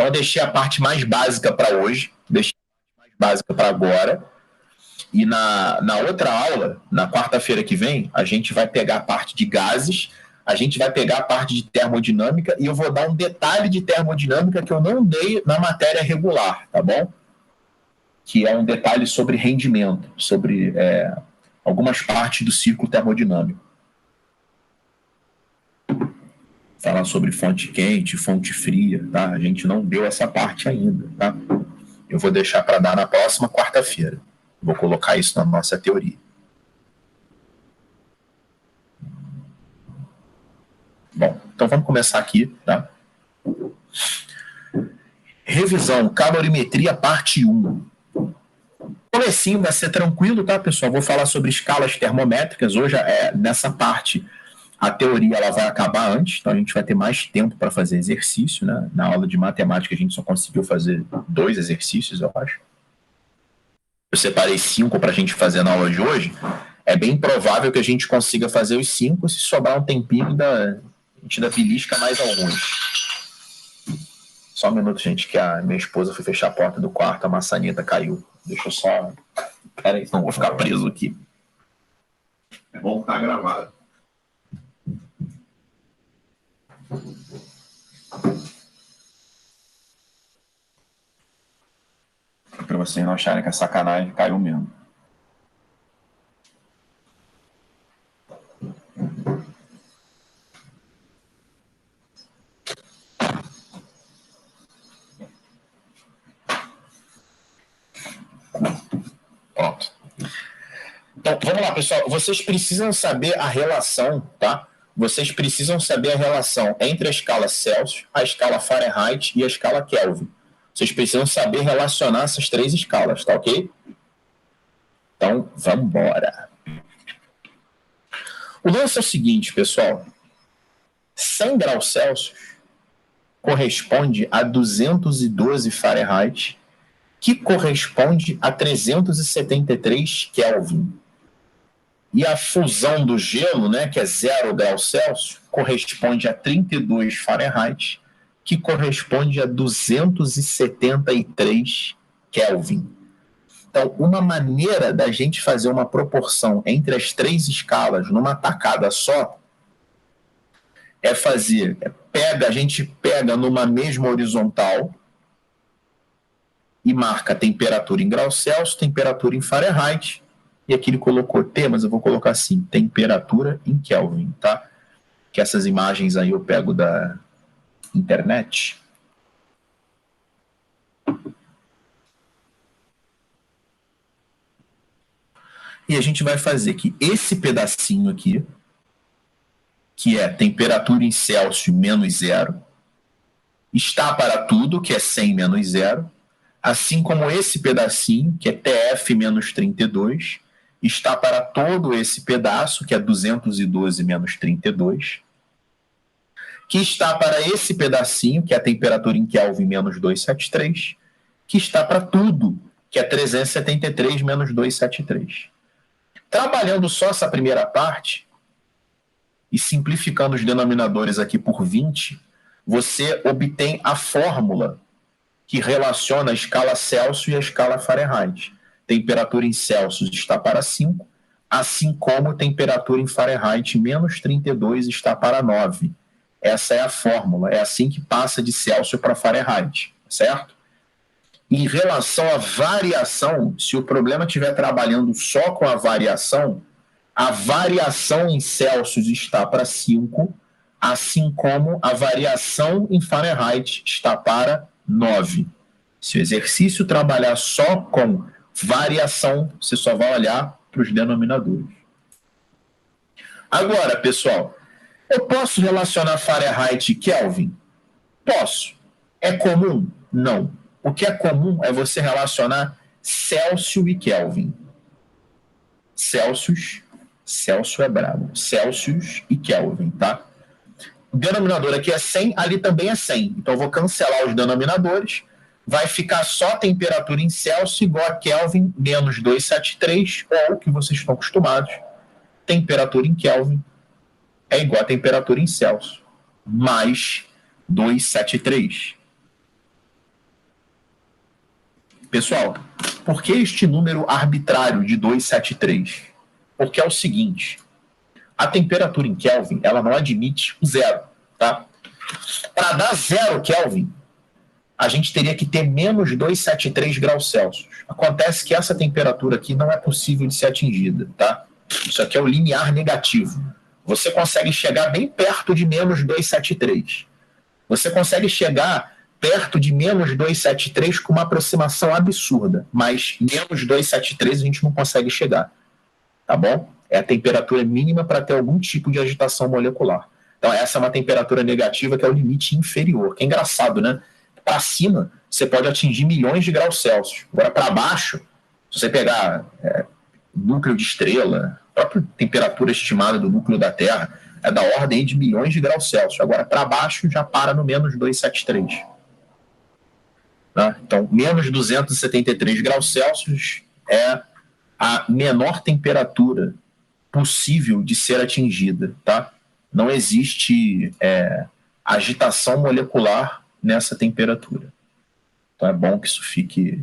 eu deixei a parte mais básica para hoje, deixei a parte mais básica para agora. E na outra aula, na quarta-feira que vem, a gente vai pegar a parte de gases, a gente vai pegar a parte de termodinâmica e eu vou dar um detalhe de termodinâmica que eu não dei na matéria regular, tá bom? Que é um detalhe sobre rendimento, sobre algumas partes do ciclo termodinâmico. Falar sobre fonte quente, fonte fria, tá? A gente não deu essa parte ainda, tá? Eu vou deixar para dar na próxima quarta-feira. Vou colocar isso na nossa teoria. Bom, então vamos começar aqui, tá? Revisão, calorimetria, parte 1. Comecinho vai ser tranquilo, tá, pessoal? Vou falar sobre escalas termométricas. Hoje, nessa parte, a teoria ela vai acabar antes, então a gente vai ter mais tempo para fazer exercício, né? Na aula de matemática a gente só conseguiu fazer 2 exercícios, eu acho. Eu separei 5 para a gente fazer na aula de hoje. É bem provável que a gente consiga fazer os 5, se sobrar um tempinho, a gente ainda belisca mais alguns. Só um minuto, gente, que a minha esposa foi fechar a porta do quarto, a maçaneta caiu. Deixa eu só... Peraí, senão eu vou ficar preso aqui. É bom que tá gravado. Para vocês não acharem que a sacanagem caiu mesmo. Pronto. Então, vamos lá, pessoal. Vocês precisam saber a relação, tá? Vocês precisam saber a relação entre a escala Celsius, a escala Fahrenheit e a escala Kelvin. Vocês precisam saber relacionar essas 3 escalas, tá ok? Então, vamos embora. O lance é o seguinte, pessoal. 100 graus Celsius corresponde a 212 Fahrenheit, que corresponde a 373 Kelvin. E a fusão do gelo, né, que é 0 graus Celsius, corresponde a 32 Fahrenheit, que corresponde a 273 Kelvin. Então, uma maneira da gente fazer uma proporção entre as 3 escalas numa tacada só é fazer, a gente pega numa mesma horizontal e marca temperatura em graus Celsius, temperatura em Fahrenheit, e aqui ele colocou T, mas eu vou colocar assim, temperatura em Kelvin, tá? Que essas imagens aí eu pego da internet. E a gente vai fazer que esse pedacinho aqui, que é temperatura em Celsius menos 0, está para tudo, que é 100 menos 0, assim como esse pedacinho, que é TF menos 32, está para todo esse pedaço, que é 212 menos 32, que está para esse pedacinho, que é a temperatura em Kelvin menos 273, que está para tudo, que é 373 menos 273. Trabalhando só essa primeira parte, e simplificando os denominadores aqui por 20, você obtém a fórmula que relaciona a escala Celsius e a escala Fahrenheit. Temperatura em Celsius está para 5, assim como temperatura em Fahrenheit menos 32 está para 9. Essa é a fórmula, é assim que passa de Celsius para Fahrenheit, certo? Em relação à variação, se o problema estiver trabalhando só com a variação em Celsius está para 5, assim como a variação em Fahrenheit está para 9. Se o exercício trabalhar só com variação, você só vai olhar para os denominadores. Agora, pessoal, eu posso relacionar Fahrenheit e Kelvin? Posso. É comum? Não. O que é comum é você relacionar Celsius e Kelvin. Celsius é bravo. Celsius e Kelvin, tá? O denominador aqui é 100, ali também é 100. Então, eu vou cancelar os denominadores. Vai ficar só temperatura em Celsius igual a Kelvin menos 273, ou, que vocês estão acostumados, temperatura em Kelvin é igual a temperatura em Celsius, mais 273. Pessoal, por que este número arbitrário de 273? Porque é o seguinte, a temperatura em Kelvin, ela não admite o zero, tá? Para dar 0 Kelvin, a gente teria que ter menos 273 graus Celsius. Acontece que essa temperatura aqui não é possível de ser atingida, tá? Isso aqui é o limiar negativo. Você consegue chegar bem perto de menos 273. Você consegue chegar perto de menos 273 com uma aproximação absurda, mas menos 273 a gente não consegue chegar, tá bom? É a temperatura mínima para ter algum tipo de agitação molecular. Então essa é uma temperatura negativa que é o limite inferior, que é engraçado, né? Para cima, você pode atingir milhões de graus Celsius. Agora, para baixo, se você pegar núcleo de estrela, a própria temperatura estimada do núcleo da Terra é da ordem de milhões de graus Celsius. Agora, para baixo, já para no menos 273. Tá? Então, menos 273 graus Celsius é a menor temperatura possível de ser atingida. Tá? Não existe agitação molecular nessa temperatura. Então é bom que isso fique...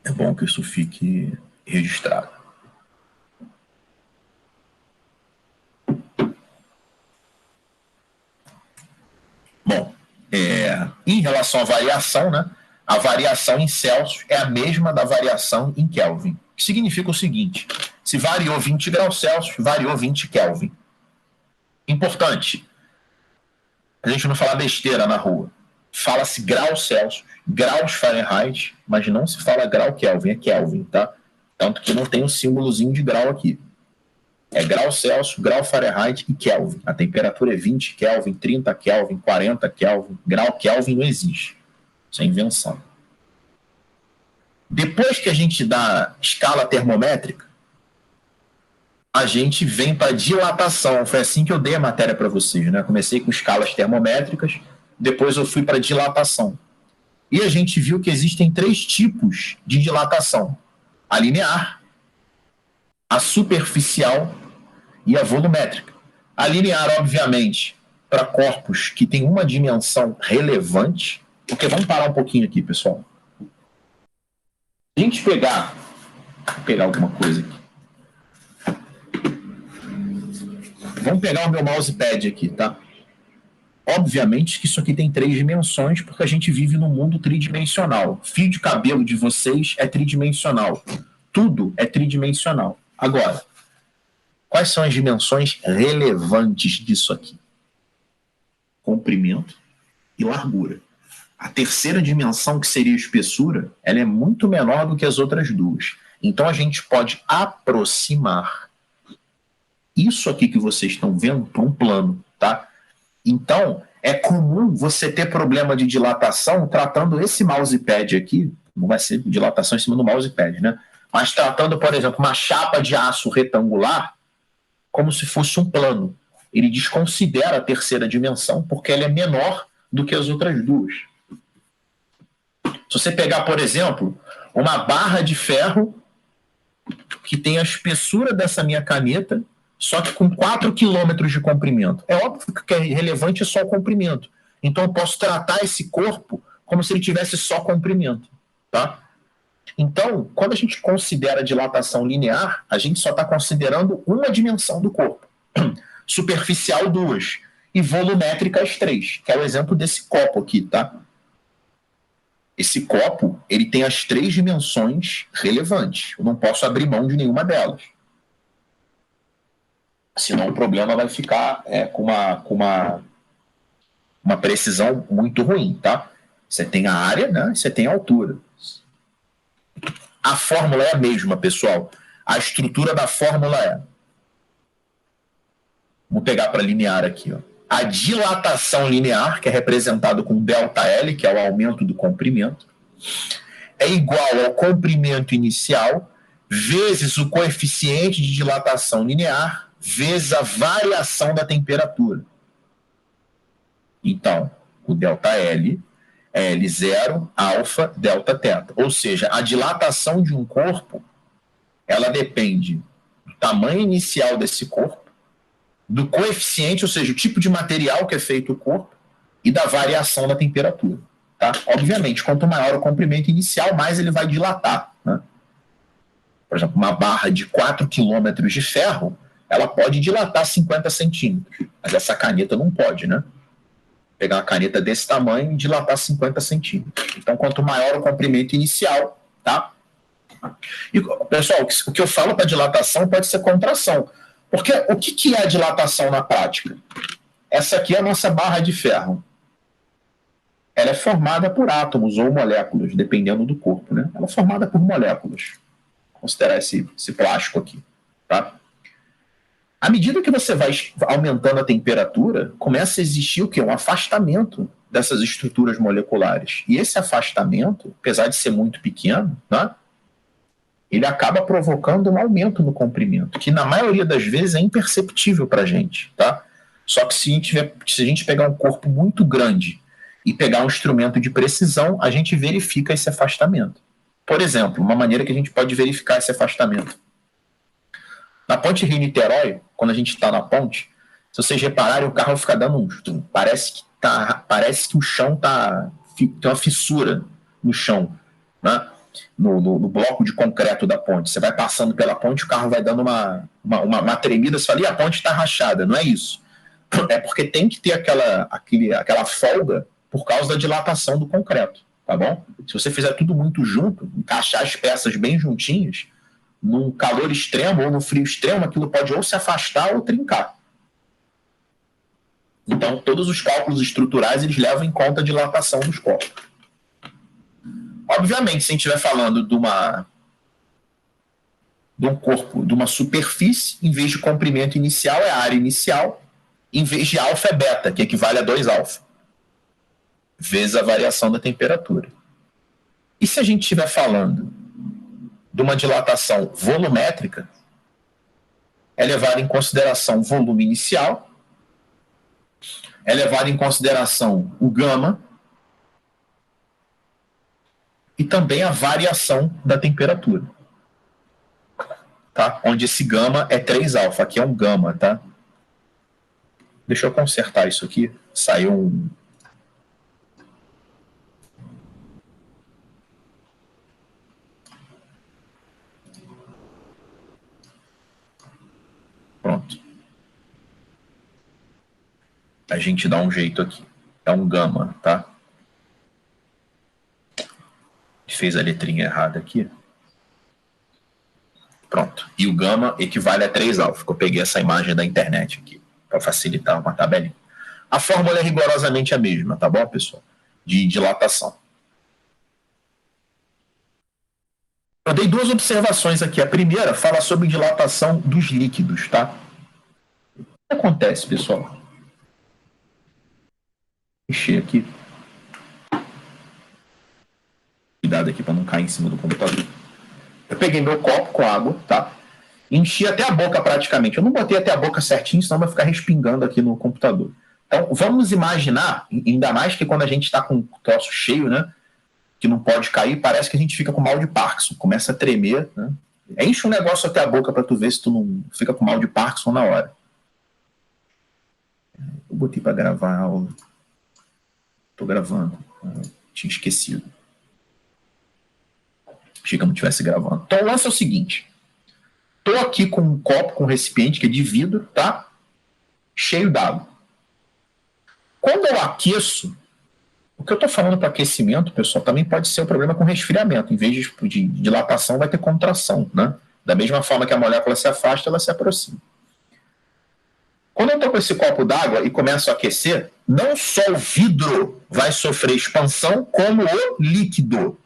É bom que isso fique registrado. Bom, em relação à variação, né, a variação em Celsius é a mesma da variação em Kelvin. Que significa o seguinte, se variou 20 graus Celsius, variou 20 Kelvin. Importante, a gente não fala besteira na rua. Fala-se graus Celsius, graus Fahrenheit, mas não se fala grau Kelvin, é Kelvin, tá? Tanto que não tem um símbolozinho de grau aqui. É grau Celsius, grau Fahrenheit e Kelvin. A temperatura é 20 Kelvin, 30 Kelvin, 40 Kelvin. Grau Kelvin não existe. Isso é invenção. Depois que a gente dá escala termométrica, a gente vem para dilatação. Foi assim que eu dei a matéria para vocês, né? Comecei com escalas termométricas, depois eu fui para dilatação. E a gente viu que existem 3 tipos de dilatação: a linear, a superficial e a volumétrica. A linear, obviamente, para corpos que têm uma dimensão relevante, porque vamos parar um pouquinho aqui, pessoal. Se a gente pegar, vou pegar alguma coisa aqui. Vamos pegar o meu mousepad aqui, tá? Obviamente que isso aqui tem 3 dimensões, porque a gente vive num mundo tridimensional. Fio de cabelo de vocês é tridimensional. Tudo é tridimensional. Agora, quais são as dimensões relevantes disso aqui? Comprimento e largura. A terceira dimensão, que seria a espessura, ela é muito menor do que as outras duas. Então a gente pode aproximar isso aqui que vocês estão vendo para um plano, tá? Então, é comum você ter problema de dilatação tratando esse mousepad aqui, não vai ser dilatação em cima do mousepad, né? Mas tratando, por exemplo, uma chapa de aço retangular como se fosse um plano. Ele desconsidera a terceira dimensão porque ela é menor do que as outras duas. Se você pegar, por exemplo, uma barra de ferro que tem a espessura dessa minha caneta, só que com 4 quilômetros de comprimento. É óbvio que é relevante só o comprimento. Então eu posso tratar esse corpo como se ele tivesse só comprimento. Tá? Então, quando a gente considera a dilatação linear, a gente só está considerando uma dimensão do corpo. Superficial, 2. E volumétrica, as 3. Que é o exemplo desse copo aqui, tá? Esse copo, ele tem as 3 dimensões relevantes. Eu não posso abrir mão de nenhuma delas. Senão o problema vai ficar com uma precisão muito ruim, tá? Você tem a área, né? Você tem a altura. A fórmula é a mesma, pessoal. A estrutura da fórmula é... Vamos pegar para linear aqui, ó. A dilatação linear, que é representado com ΔL, que é o aumento do comprimento, é igual ao comprimento inicial vezes o coeficiente de dilatação linear vezes a variação da temperatura. Então, o ΔL é L0, alfa, delta, teta. Ou seja, a dilatação de um corpo, ela depende do tamanho inicial desse corpo do coeficiente, ou seja, o tipo de material que é feito o corpo, e da variação da temperatura. Tá? Obviamente, quanto maior o comprimento inicial, mais ele vai dilatar. Né? Por exemplo, uma barra de 4 km de ferro, ela pode dilatar 50 centímetros, mas essa caneta não pode, né? Pegar uma caneta desse tamanho e dilatar 50 centímetros. Então, quanto maior o comprimento inicial, tá? E, pessoal, o que eu falo para dilatação pode ser contração. Porque o que é a dilatação na prática? Essa aqui é a nossa barra de ferro. Ela é formada por átomos ou moléculas, dependendo do corpo, né? Ela é formada por moléculas. Vou considerar esse plástico aqui, tá? À medida que você vai aumentando a temperatura, começa a existir o quê? Um afastamento dessas estruturas moleculares. E esse afastamento, apesar de ser muito pequeno, né, ele acaba provocando um aumento no comprimento, que na maioria das vezes é imperceptível para a gente. Tá? Só que se a gente pegar um corpo muito grande e pegar um instrumento de precisão, a gente verifica esse afastamento. Por exemplo, uma maneira que a gente pode verificar esse afastamento. Na ponte Rio-Niterói, quando a gente está na ponte, se vocês repararem, o carro fica dando um... Parece que o chão tem uma fissura no chão, né? No bloco de concreto da ponte. Você vai passando pela ponte, o carro vai dando uma tremida, você fala, a ponte está rachada. Não é isso. É porque tem que ter aquela folga por causa da dilatação do concreto, tá bom? Se você fizer tudo muito junto, encaixar as peças bem juntinhas, num calor extremo ou no frio extremo, aquilo pode ou se afastar ou trincar. Então, todos os cálculos estruturais, eles levam em conta a dilatação dos corpos. Obviamente, se a gente estiver falando de um corpo, de uma superfície, em vez de comprimento inicial, é a área inicial, em vez de alfa é beta, que equivale a 2 alfa, vezes a variação da temperatura. E se a gente estiver falando de uma dilatação volumétrica, é levado em consideração o volume inicial, é levado em consideração o gama e também a variação da temperatura. Tá? Onde esse gama é 3 alfa, aqui é um gama, tá? Deixa eu consertar isso aqui. Saiu um... Pronto. A gente dá um jeito aqui. É um gama, tá? Fez a letrinha errada aqui. Pronto. E o gama equivale a 3 alfa. Eu peguei essa imagem da internet aqui, para facilitar uma tabelinha. A fórmula é rigorosamente a mesma, tá bom, pessoal? De dilatação. Eu dei 2 observações aqui. A primeira fala sobre dilatação dos líquidos, tá? O que acontece, pessoal? Mexer aqui. Cuidado aqui para não cair em cima do computador. Eu peguei meu copo com água, tá? Enchi até a boca praticamente. Eu não botei até a boca certinho, senão vai ficar respingando aqui no computador. Então, vamos imaginar, ainda mais que quando a gente está com o troço cheio, né? Que não pode cair, parece que a gente fica com mal de Parkinson, começa a tremer, né? Enche um negócio até a boca para tu ver se tu não fica com mal de Parkinson na hora. Eu botei para gravar a aula. Tô gravando. Tinha esquecido. Achei que eu não estivesse gravando. Então o lance é o seguinte. Tô aqui com um copo, com um recipiente que é de vidro, tá? Cheio d'água. Quando eu aqueço, o que eu estou falando para aquecimento, pessoal, também pode ser um problema com resfriamento. Em vez de dilatação, vai ter contração, né? Da mesma forma que a molécula se afasta, ela se aproxima. Quando eu estou com esse copo d'água e começo a aquecer, não só o vidro vai sofrer expansão, como o líquido.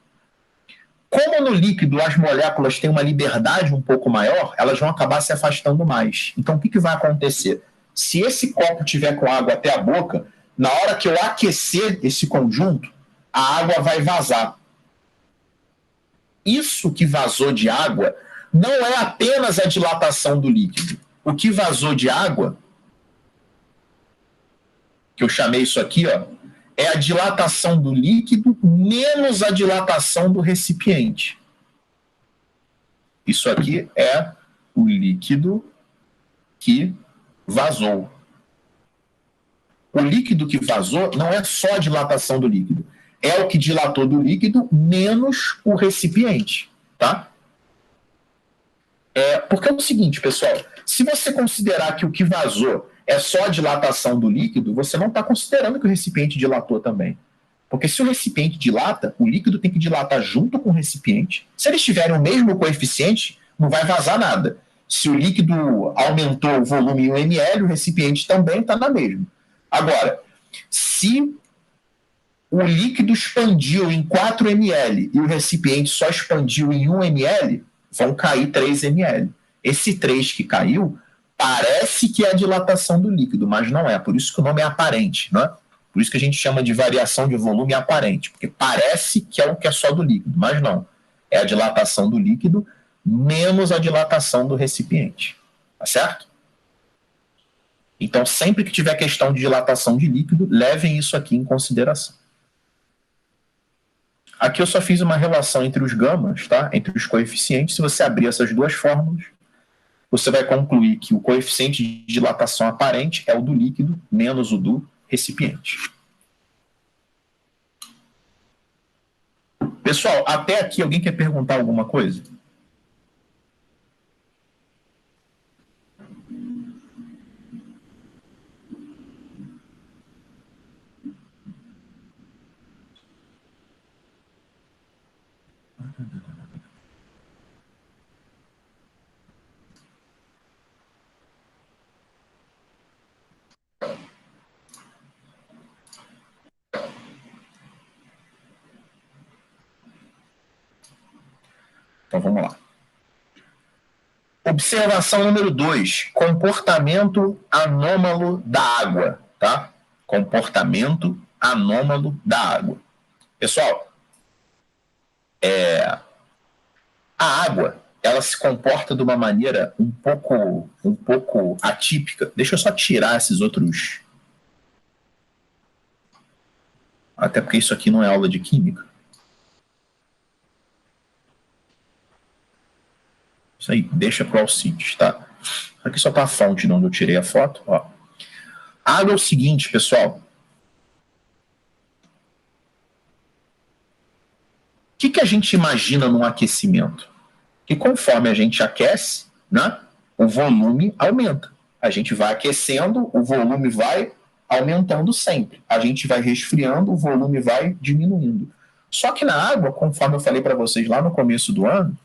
Como no líquido as moléculas têm uma liberdade um pouco maior, elas vão acabar se afastando mais. Então, o que vai acontecer? Se esse copo tiver com água até a boca, na hora que eu aquecer esse conjunto, a água vai vazar. Isso que vazou de água não é apenas a dilatação do líquido. O que vazou de água, que eu chamei isso aqui, ó, é a dilatação do líquido menos a dilatação do recipiente. Isso aqui é o líquido que vazou. O líquido que vazou não é só a dilatação do líquido, é o que dilatou do líquido menos o recipiente, tá? Porque é o seguinte, pessoal, se você considerar que o que vazou é só a dilatação do líquido, você não está considerando que o recipiente dilatou também. Porque se o recipiente dilata, o líquido tem que dilatar junto com o recipiente. Se eles tiverem o mesmo coeficiente, não vai vazar nada. Se o líquido aumentou o volume em 1 ml, o recipiente também está na mesma. Agora, se o líquido expandiu em 4 ml e o recipiente só expandiu em 1 ml, vão cair 3 ml. Esse 3 que caiu parece que é a dilatação do líquido, mas não é. Por isso que o nome é aparente, não é? Por isso que a gente chama de variação de volume aparente, porque parece que é o que é só do líquido, mas não. É a dilatação do líquido menos a dilatação do recipiente. Tá certo? Então, sempre que tiver questão de dilatação de líquido, levem isso aqui em consideração. Aqui eu só fiz uma relação entre os gamas, tá? Entre os coeficientes. Se você abrir essas duas fórmulas, você vai concluir que o coeficiente de dilatação aparente é o do líquido menos o do recipiente. Pessoal, até aqui alguém quer perguntar alguma coisa? Então vamos lá. Observação número 2, comportamento anômalo da água, tá? Comportamento anômalo da água. Pessoal, a água, ela se comporta de uma maneira um pouco atípica. Deixa eu só tirar esses outros. Até porque isso aqui não é aula de química. Isso aí, deixa para o Alcides, tá? Aqui só está a fonte de onde eu tirei a foto. Ó. A água é o seguinte, pessoal. O que a gente imagina num aquecimento? Que conforme a gente aquece, né, o volume aumenta. A gente vai aquecendo, o volume vai aumentando sempre. A gente vai resfriando, o volume vai diminuindo. Só que na água, conforme eu falei para vocês lá no começo do ano,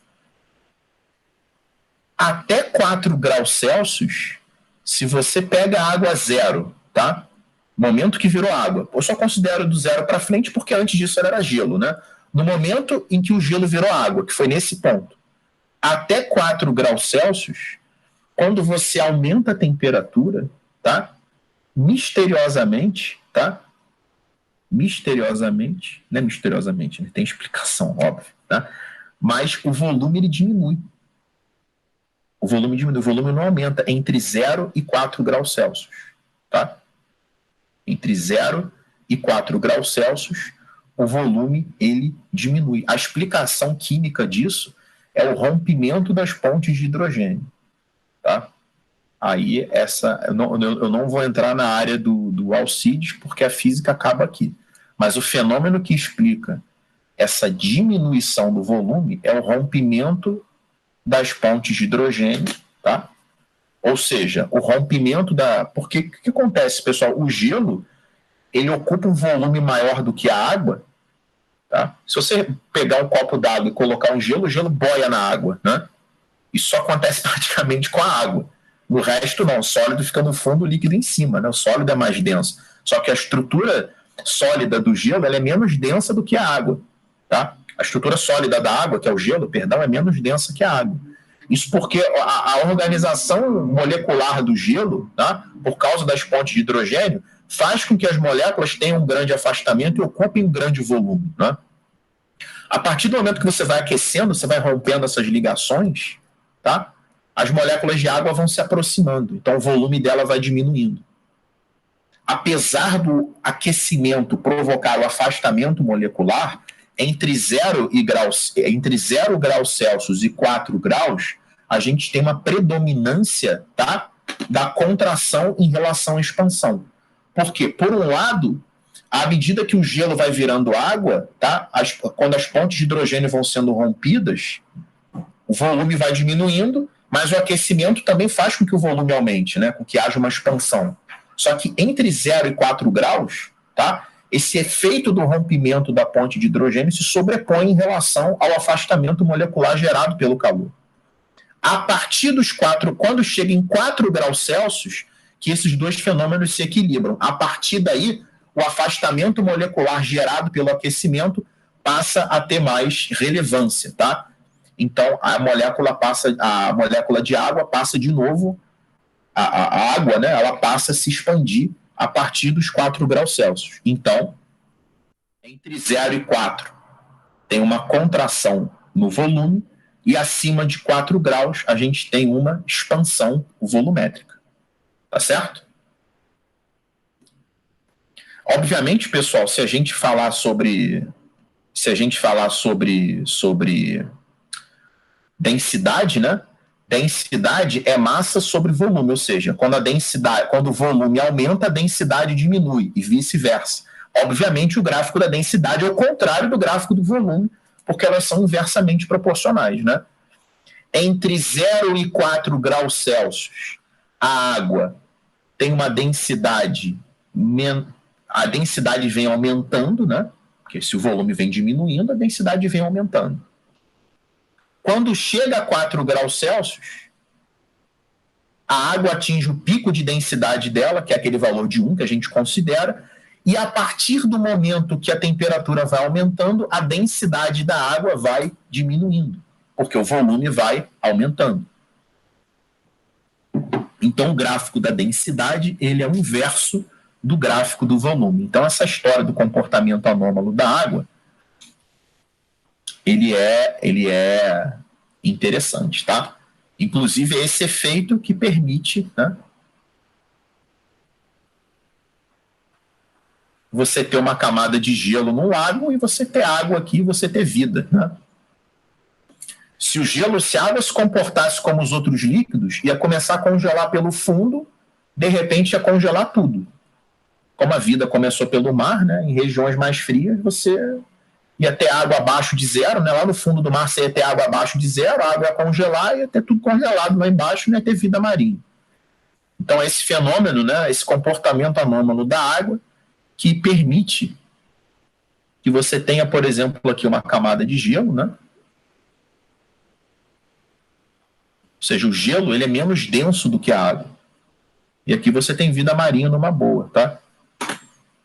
até 4 graus Celsius, se você pega a água zero, tá? Momento que virou água. Eu só considero do zero para frente porque antes disso ela era gelo, né? No momento em que o gelo virou água, que foi nesse ponto, até 4 graus Celsius, quando você aumenta a temperatura, tá? Misteriosamente, tá? Misteriosamente, não é misteriosamente, né? Tem explicação, óbvio, tá? Mas o volume ele diminui. O volume diminui, o volume não aumenta entre 0 e 4 graus Celsius, tá? Entre 0 e 4 graus Celsius, o volume ele diminui. A explicação química disso é o rompimento das pontes de hidrogênio, tá? Aí eu não vou entrar na área do Alcides porque a física acaba aqui. Mas o fenômeno que explica essa diminuição do volume é o rompimento das pontes de hidrogênio, tá? Ou seja, o rompimento da... Porque o que acontece, pessoal? O gelo, ele ocupa um volume maior do que a água, tá? Se você pegar um copo d'água e colocar um gelo, o gelo boia na água, né? Isso só acontece praticamente com a água. No resto, não. O sólido fica no fundo, o líquido em cima, né? O sólido é mais denso. Só que a estrutura sólida do gelo ela é menos densa do que a água, tá? A estrutura sólida da água, que é o gelo, perdão, é menos densa que a água. Isso porque a organização molecular do gelo, tá? Por causa das pontes de hidrogênio, faz com que as moléculas tenham um grande afastamento e ocupem um grande volume, né? A partir do momento que você vai aquecendo, você vai rompendo essas ligações, tá? As moléculas de água vão se aproximando, então o volume dela vai diminuindo. Apesar do aquecimento provocar o afastamento molecular, entre 0 graus Celsius e 4 graus, a gente tem uma predominância, tá, da contração em relação à expansão. Por quê? Por um lado, à medida que o gelo vai virando água, tá? Quando as pontes de hidrogênio vão sendo rompidas, o volume vai diminuindo, mas o aquecimento também faz com que o volume aumente, né? Com que haja uma expansão. Só que entre 0 e 4 graus, tá? Esse efeito do rompimento da ponte de hidrogênio se sobrepõe em relação ao afastamento molecular gerado pelo calor. A partir dos 4, quando chega em 4 graus Celsius, que esses dois fenômenos se equilibram. A partir daí, o afastamento molecular gerado pelo aquecimento passa a ter mais relevância, tá? Então, a molécula de água passa de novo, a água, né, ela passa a se expandir a partir dos 4 graus Celsius. Então, entre 0 e 4 tem uma contração no volume e acima de 4 graus a gente tem uma expansão volumétrica. Tá certo? Obviamente, pessoal, se a gente falar sobre densidade, né? Densidade é massa sobre volume, ou seja, quando o volume aumenta, a densidade diminui e vice-versa. Obviamente, o gráfico da densidade é o contrário do gráfico do volume, porque elas são inversamente proporcionais, né? Entre 0 e 4 graus Celsius, a água tem uma densidade, a densidade vem aumentando, né? Porque se o volume vem diminuindo, a densidade vem aumentando. Quando chega a 4 graus Celsius, a água atinge o pico de densidade dela, que é aquele valor de 1 que a gente considera, e a partir do momento que a temperatura vai aumentando, a densidade da água vai diminuindo, porque o volume vai aumentando. Então, o gráfico da densidade ele é o inverso do gráfico do volume. Então, essa história do comportamento anômalo da água, ele é interessante, tá? Inclusive, é esse efeito que permite, né, você ter uma camada de gelo no lago e você ter água aqui e você ter vida, né? Se a água se comportasse como os outros líquidos, ia começar a congelar pelo fundo, de repente ia congelar tudo. Como a vida começou pelo mar, né, em regiões mais frias, você ia ter água abaixo de 0, né, lá no fundo do mar você ia ter água abaixo de 0, a água ia congelar, ia ter tudo congelado lá embaixo, não ia ter vida marinha. Então, esse fenômeno, né, esse comportamento anômalo da água, que permite que você tenha, por exemplo, aqui uma camada de gelo, né? Ou seja, o gelo ele é menos denso do que a água. E aqui você tem vida marinha numa boa, tá?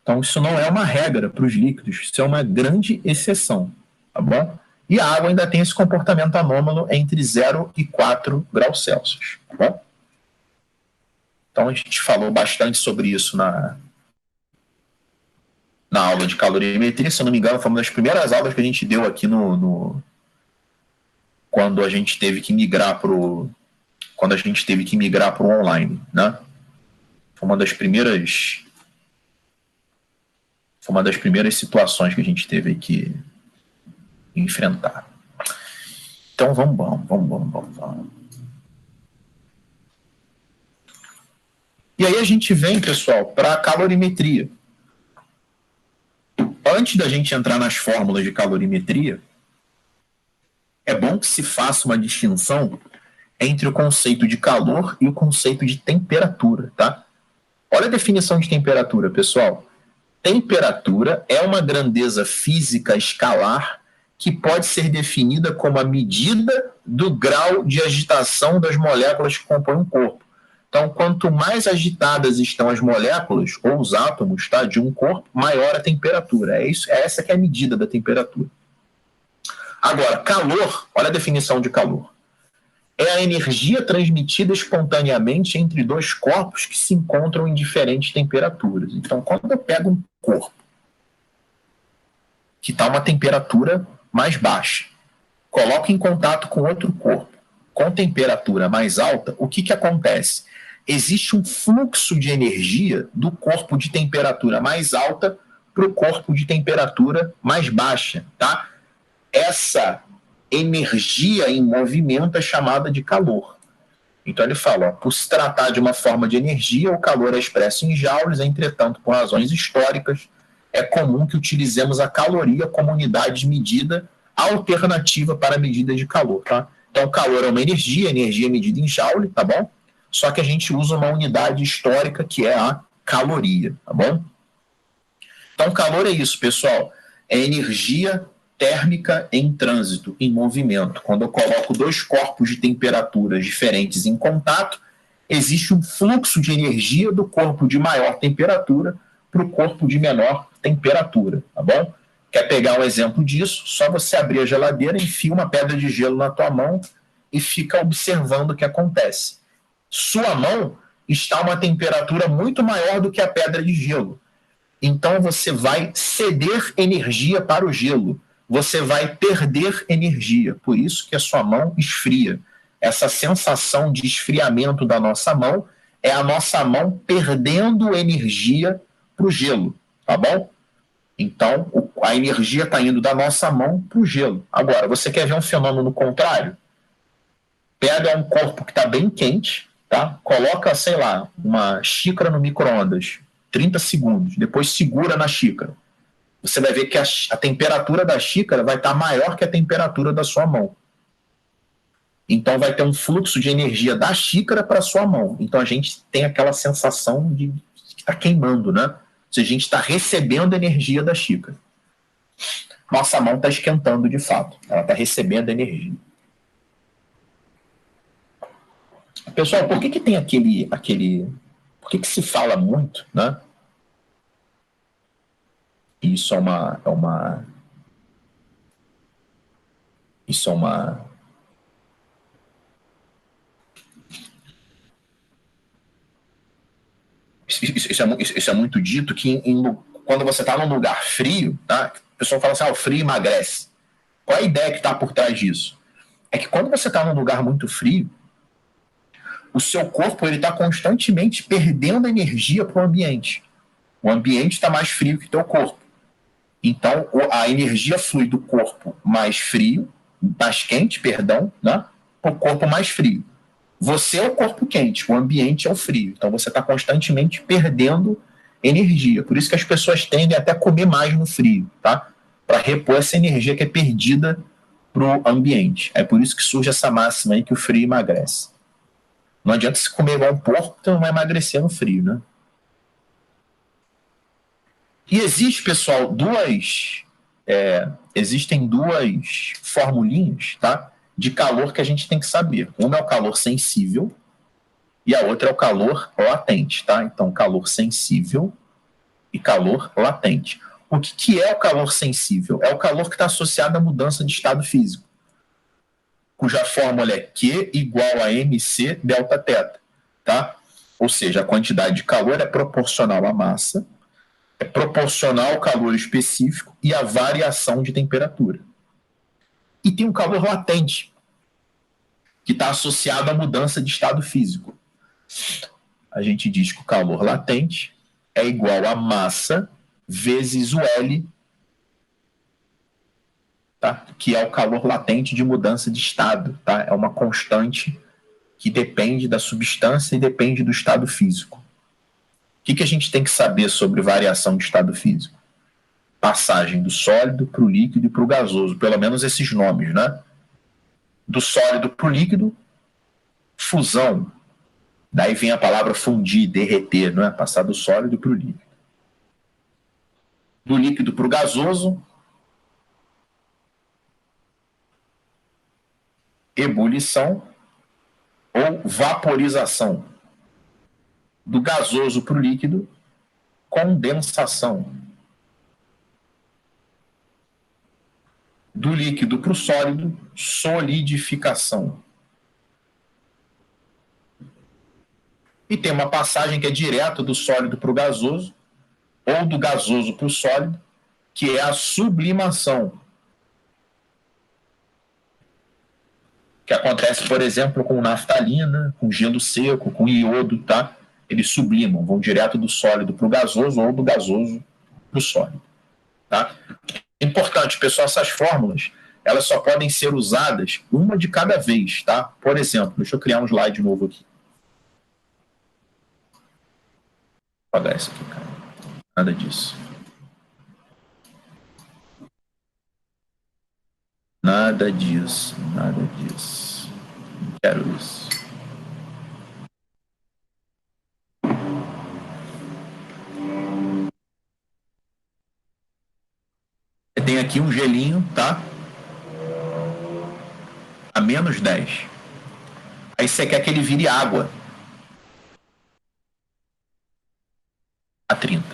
Então, isso não é uma regra para os líquidos, isso é uma grande exceção, tá bom? E a água ainda tem esse comportamento anômalo entre 0 e 4 graus Celsius, tá bom? Então, a gente falou bastante sobre isso na aula de calorimetria, se eu não me engano, foi uma das primeiras aulas que a gente deu aqui quando a gente teve que migrar para o online, né? Foi uma das primeiras situações que a gente teve que enfrentar. Então, vamos. E aí a gente vem, pessoal, para a calorimetria. Antes da gente entrar nas fórmulas de calorimetria, é bom que se faça uma distinção entre o conceito de calor e o conceito de temperatura, tá? Olha a definição de temperatura, pessoal. Temperatura é uma grandeza física escalar que pode ser definida como a medida do grau de agitação das moléculas que compõem o corpo. Então, quanto mais agitadas estão as moléculas ou os átomos, tá, de um corpo, maior a temperatura. Essa que é a medida da temperatura. Agora, calor, olha a definição de calor. É a energia transmitida espontaneamente entre dois corpos que se encontram em diferentes temperaturas. Então, quando eu pego um corpo que está a uma temperatura mais baixa, coloco em contato com outro corpo com temperatura mais alta, o que acontece? Existe um fluxo de energia do corpo de temperatura mais alta para o corpo de temperatura mais baixa, tá? Essa energia em movimento é chamada de calor. Então ele fala, ó, por se tratar de uma forma de energia, o calor é expresso em joules, entretanto, por razões históricas, é comum que utilizemos a caloria como unidade de medida alternativa para a medida de calor, tá? Então, o calor é uma energia é medida em joule, tá bom? Só que a gente usa uma unidade histórica que é a caloria, tá bom? Então, calor é isso, pessoal. É energia térmica em trânsito, em movimento. Quando eu coloco dois corpos de temperaturas diferentes em contato, existe um fluxo de energia do corpo de maior temperatura para o corpo de menor temperatura, tá bom? Quer pegar um exemplo disso? Só você abrir a geladeira, enfia uma pedra de gelo na tua mão e fica observando o que acontece. Sua mão está a uma temperatura muito maior do que a pedra de gelo. Então você vai ceder energia para o gelo. Você vai perder energia. Por isso que a sua mão esfria. Essa sensação de esfriamento da nossa mão é a nossa mão perdendo energia para o gelo, tá bom? Então, a energia está indo da nossa mão para o gelo. Agora, você quer ver um fenômeno contrário? Pega um corpo que está bem quente, tá? Coloca, sei lá, uma xícara no micro-ondas, 30 segundos, depois segura na xícara. Você vai ver que a temperatura da xícara vai estar maior que a temperatura da sua mão. Então vai ter um fluxo de energia da xícara para a sua mão. Então a gente tem aquela sensação de que está queimando, né? Ou seja, a gente está recebendo energia da xícara. Nossa mão está esquentando de fato. Ela está recebendo energia. Pessoal, por que tem aquele... Por que se fala muito, né? Isso é uma... Isso é muito dito que quando você está num lugar frio, tá? O pessoal fala assim, o frio emagrece. Qual é a ideia que está por trás disso? É que quando você está num lugar muito frio, o seu corpo está constantemente perdendo energia para o ambiente. O ambiente está mais frio que o teu corpo. Então, a energia flui do corpo mais frio, mais quente, perdão, né, para o corpo mais frio. Você é o corpo quente, o ambiente é o frio. Então, você está constantemente perdendo energia. Por isso que as pessoas tendem até a comer mais no frio, tá? Para repor essa energia que é perdida para o ambiente. É por isso que surge essa máxima aí que o frio emagrece. Não adianta se comer igual um porco, então não vai emagrecer no frio, né? E existe, pessoal, existem duas formulinhas, tá, de calor que a gente tem que saber. Uma é o calor sensível e a outra é o calor latente, tá? Então, calor sensível e calor latente. O que é o calor sensível? É o calor que está associado à mudança de estado físico, cuja fórmula é Q igual a mc delta θ, tá? Ou seja, a quantidade de calor é proporcional à massa, é proporcional ao calor específico e à variação de temperatura. E tem um calor latente, que está associado à mudança de estado físico. A gente diz que o calor latente é igual a massa vezes o L, tá? Que é o calor latente de mudança de estado. Tá? É uma constante que depende da substância e depende do estado físico. O que a gente tem que saber sobre variação de estado físico? Passagem do sólido para o líquido e para o gasoso, pelo menos esses nomes, né? Do sólido para o líquido, fusão. Daí vem a palavra fundir, derreter, não é? Passar do sólido para o líquido. Do líquido para o gasoso, ebulição ou vaporização. Do gasoso para o líquido, condensação. Do líquido para o sólido, solidificação. E tem uma passagem que é direto do sólido para o gasoso, ou do gasoso para o sólido, que é a sublimação. Que acontece, por exemplo, com naftalina, com gelo seco, com iodo, tá? Eles sublimam, vão direto do sólido para o gasoso ou do gasoso para o sólido, tá? Importante, pessoal, essas fórmulas, elas só podem ser usadas uma de cada vez, tá? Por exemplo, deixa eu criar um slide novo aqui. Vou apagar isso aqui, cara. Nada disso. Nada disso, nada disso. Não quero isso. Você tem aqui um gelinho, tá? A menos 10. Aí você quer que ele vire água. A 30.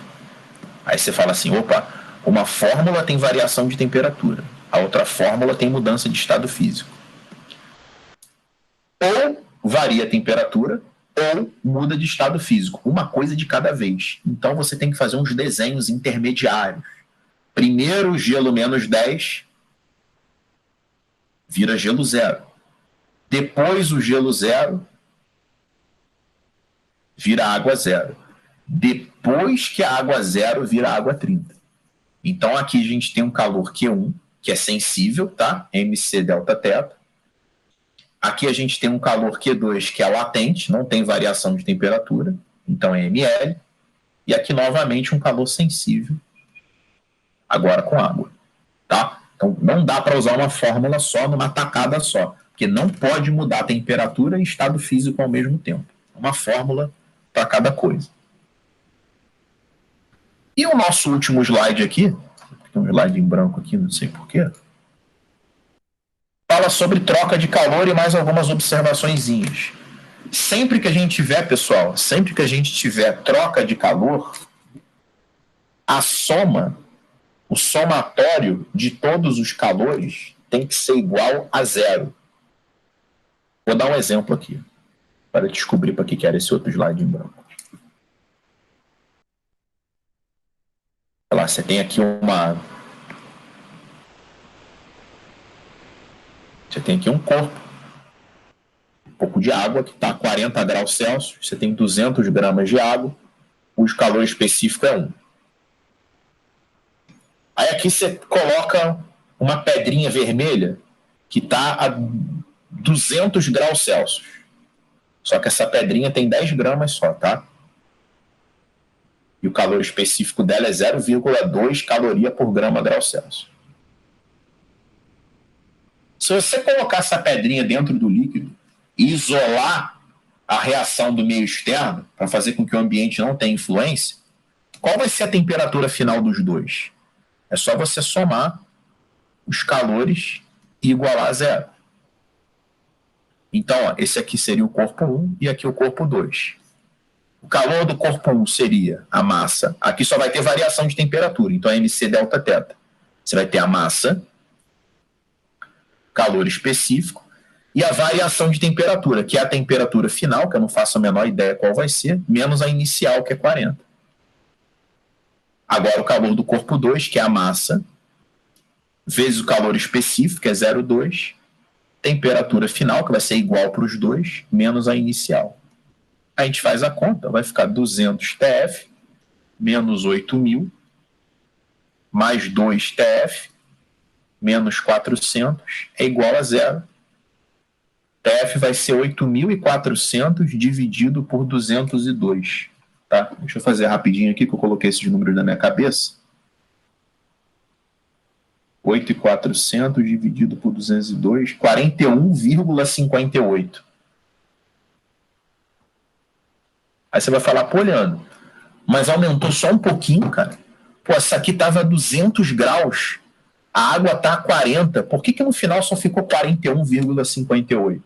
Aí você fala assim, opa, uma fórmula tem variação de temperatura, a outra fórmula tem mudança de estado físico. Ou varia a temperatura, ou muda de estado físico. Uma coisa de cada vez. Então você tem que fazer uns desenhos intermediários. Primeiro, gelo menos 10 vira gelo zero. Depois, o gelo zero vira água zero. Depois que a água zero vira água 30. Então aqui a gente tem um calor Q1, que é sensível, tá? MC delta θ. Aqui a gente tem um calor Q2, que é latente, não tem variação de temperatura, então é ml. E aqui novamente um calor sensível, agora com água, tá? Então não dá para usar uma fórmula só numa tacada só, porque não pode mudar a temperatura e estado físico ao mesmo tempo. Uma fórmula para cada coisa. E o nosso último slide aqui, tem um slide em branco aqui, não sei porquê, fala sobre troca de calor e mais algumas observaçõezinhas. Sempre que a gente tiver, pessoal, sempre que a gente tiver troca de calor, a soma, o somatório de todos os calores tem que ser igual a zero. Vou dar um exemplo aqui, para descobrir para que era esse outro slide em branco. Olha lá, você tem aqui um corpo, um pouco de água, que está a 40 graus Celsius, você tem 200 gramas de água, o calor específico é 1. Aí aqui você coloca uma pedrinha vermelha que está a 200 graus Celsius. Só que essa pedrinha tem 10 gramas só, tá? E o calor específico dela é 0,2 caloria por grama grau Celsius. Se você colocar essa pedrinha dentro do líquido e isolar a reação do meio externo, para fazer com que o ambiente não tenha influência, qual vai ser a temperatura final dos dois? É só você somar os calores e igualar a zero. Então, ó, esse aqui seria o corpo 1 e aqui o corpo 2. O calor do corpo 1 seria a massa. Aqui só vai ter variação de temperatura, então é MC delta θ. Você vai ter a massa, calor específico, e a variação de temperatura, que é a temperatura final, que eu não faço a menor ideia qual vai ser, menos a inicial, que é 40. Agora o calor do corpo 2, que é a massa, vezes o calor específico, que é 0,2, temperatura final, que vai ser igual para os dois, menos a inicial. A gente faz a conta, vai ficar 200 TF, menos 8.000, mais 2 TF, menos 400, é igual a zero. TF vai ser 8.400 dividido por 202. Tá? Deixa eu fazer rapidinho aqui, que eu coloquei esses números na minha cabeça. 8.400 dividido por 202, 41,58. Aí você vai falar, pô, Leandro, mas aumentou só um pouquinho, cara. Pô, essa aqui estava a 200 graus, a água está a 40. Por que no final só ficou 41,58?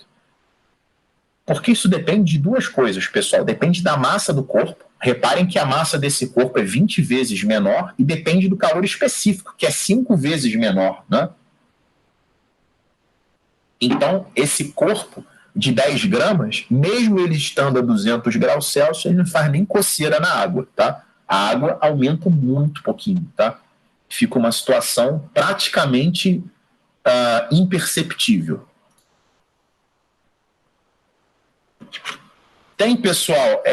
Porque isso depende de duas coisas, pessoal. Depende da massa do corpo. Reparem que a massa desse corpo é 20 vezes menor e depende do calor específico, que é 5 vezes menor, né? Então, esse corpo de 10 gramas, mesmo ele estando a 200 graus Celsius, ele não faz nem coceira na água, tá? A água aumenta muito pouquinho, tá? Fica uma situação praticamente imperceptível. Tem, pessoal,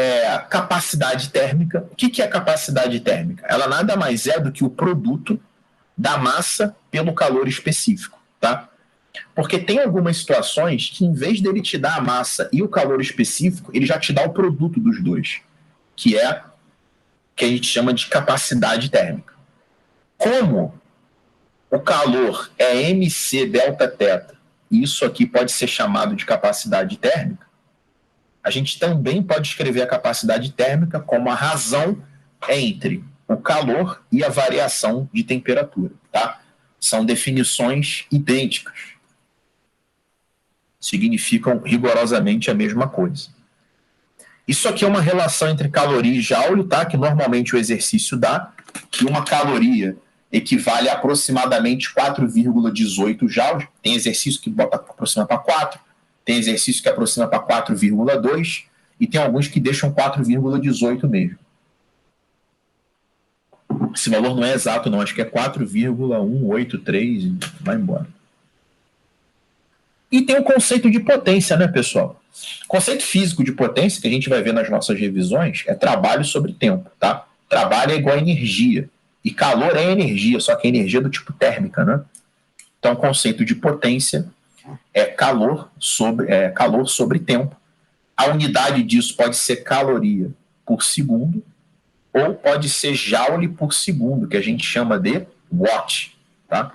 capacidade térmica. O que é capacidade térmica? Ela nada mais é do que o produto da massa pelo calor específico. tá? Porque tem algumas situações que, em vez dele te dar a massa e o calor específico, ele já te dá o produto dos dois, que é o que a gente chama de capacidade térmica. Como o calor é mc delta θ, e isso aqui pode ser chamado de capacidade térmica, a gente também pode escrever a capacidade térmica como a razão entre o calor e a variação de temperatura, tá? São definições idênticas. Significam rigorosamente a mesma coisa. Isso aqui é uma relação entre caloria e joule, tá? Que normalmente o exercício dá, que uma caloria equivale a aproximadamente 4,18 joules. Tem exercício que aproxima para 4, tem exercício que aproxima para 4,2 e tem alguns que deixam 4,18 mesmo. Esse valor não é exato, não. Acho que é 4,183 e vai embora. E tem o conceito de potência, né, pessoal? O conceito físico de potência, que a gente vai ver nas nossas revisões, é trabalho sobre tempo, tá? Trabalho é igual a energia. E calor é energia, só que é energia do tipo térmica, né? Então, o conceito de potência é calor sobre tempo. A unidade disso pode ser caloria por segundo ou pode ser joule por segundo, que a gente chama de watt, tá?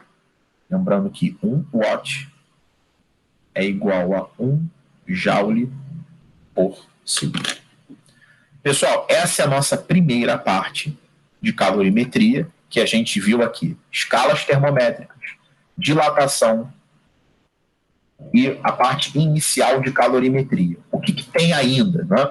Lembrando que 1 watt é igual a 1 joule por segundo. Pessoal, essa é a nossa primeira parte de calorimetria, que a gente viu aqui. Escalas termométricas, dilatação e a parte inicial de calorimetria. O que tem ainda? Né?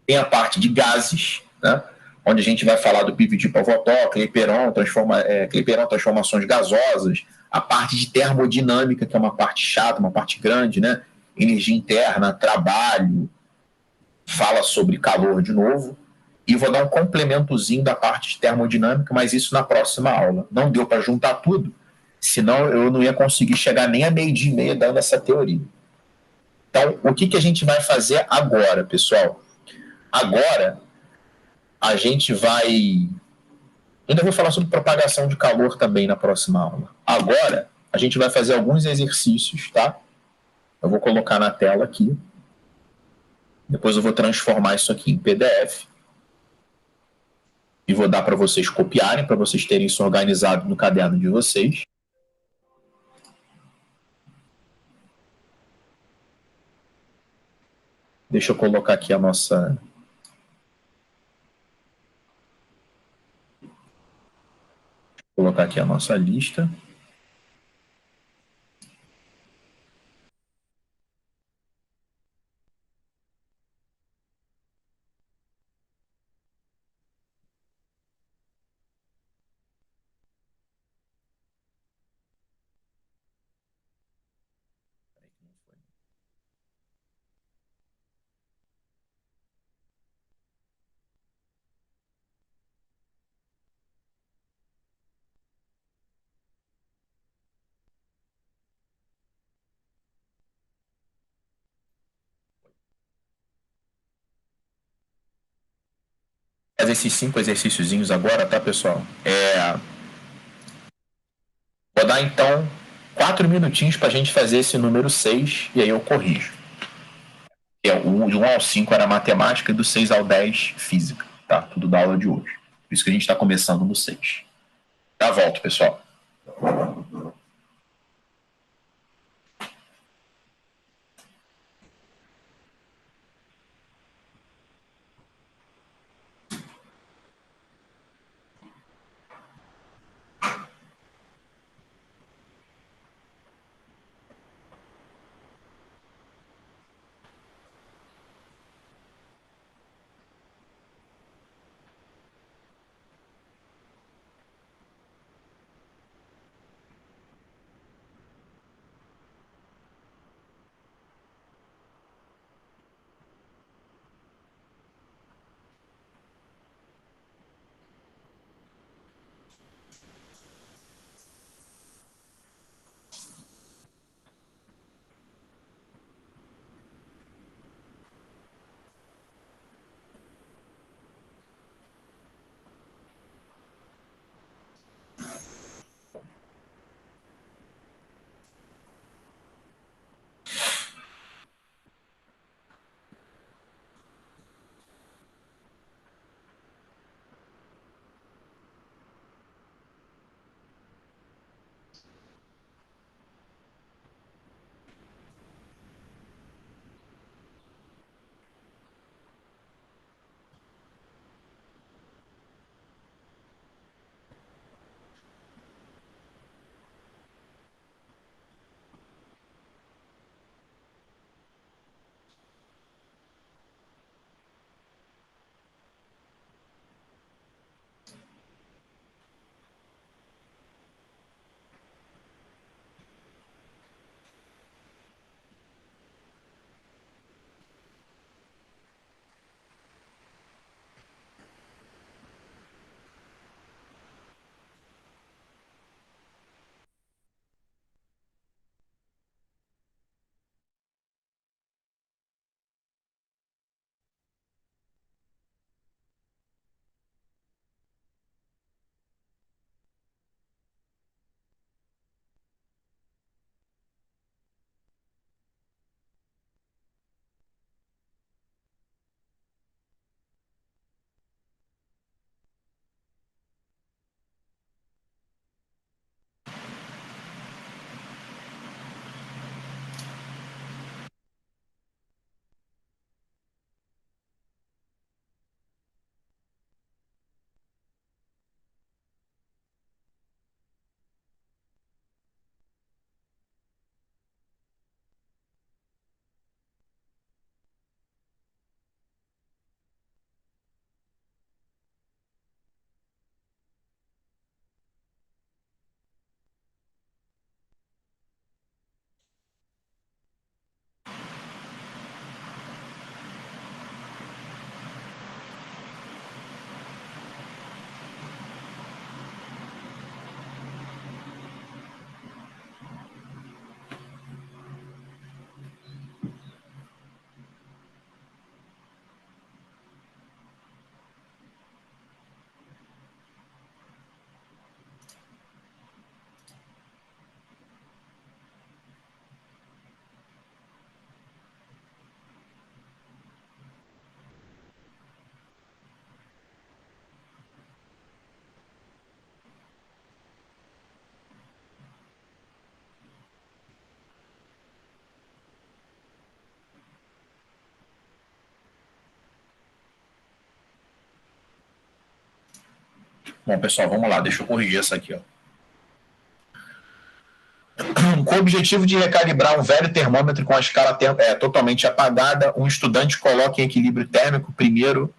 Tem a parte de gases, né? Onde a gente vai falar do PIB de Pavotó, Clapeyron, transformações gasosas, a parte de termodinâmica, que é uma parte chata, uma parte grande, né? Energia interna, trabalho, fala sobre calor de novo, e vou dar um complementozinho da parte de termodinâmica, mas isso na próxima aula. Não deu para juntar tudo, senão eu não ia conseguir chegar nem a 12:30 dando essa teoria. Então, o que a gente vai fazer agora, pessoal? Agora, a gente vai... Ainda vou falar sobre propagação de calor também na próxima aula. Agora, a gente vai fazer alguns exercícios, tá? Eu vou colocar na tela aqui. Depois eu vou transformar isso aqui em PDF. E vou dar para vocês copiarem, para vocês terem isso organizado no caderno de vocês. Deixa eu colocar aqui a nossa... Colocar aqui a nossa lista. Fazer esses 5 exercíciozinhos agora, tá, pessoal? Vou dar, então, 4 minutinhos para a gente fazer esse número 6 e aí eu corrijo. O de 1 ao 5 era matemática e do 6 ao 10 física, tá? Tudo da aula de hoje. Por isso que a gente está começando no 6. Já volto, pessoal. Bom, pessoal, vamos lá, deixa eu corrigir essa aqui, ó. Com o objetivo de recalibrar um velho termômetro com a escala totalmente apagada, um estudante coloca em equilíbrio térmico primeiro.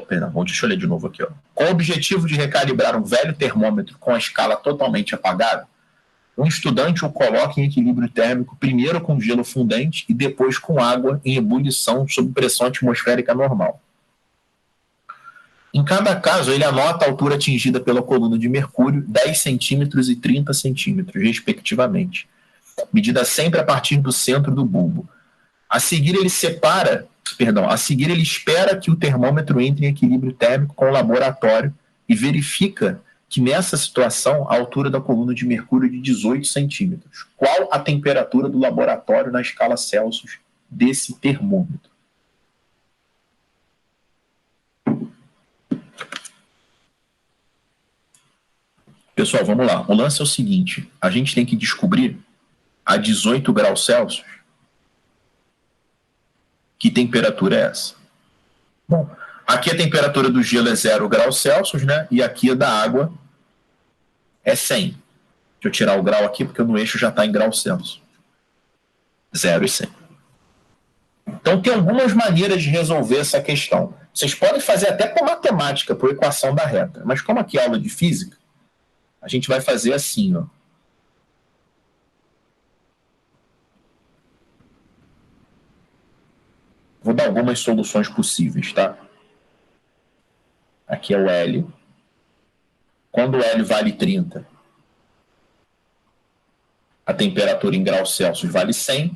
Perdão, deixa eu ler de novo aqui. Ó. Com o objetivo de recalibrar um velho termômetro com a escala totalmente apagada, um estudante o coloca em equilíbrio térmico primeiro com gelo fundente e depois com água em ebulição sob pressão atmosférica normal. Em cada caso, ele anota a altura atingida pela coluna de mercúrio, 10 centímetros e 30 centímetros, respectivamente, medida sempre a partir do centro do bulbo. A seguir, ele espera que o termômetro entre em equilíbrio térmico com o laboratório e verifica que nessa situação a altura da coluna de mercúrio é de 18 centímetros. Qual a temperatura do laboratório na escala Celsius desse termômetro? Pessoal, vamos lá. O lance é o seguinte, a gente tem que descobrir a 18 graus Celsius que temperatura é essa. Bom, aqui a temperatura do gelo é 0 graus Celsius, né? E aqui a da água é 100. Deixa eu tirar o grau aqui, porque no eixo já está em graus Celsius. 0 e 100. Então, tem algumas maneiras de resolver essa questão. Vocês podem fazer até por matemática, por equação da reta. Mas como aqui é aula de física, a gente vai fazer assim, ó. Vou dar algumas soluções possíveis, tá? Aqui é o L. Quando o L vale 30, a temperatura em graus Celsius vale 100.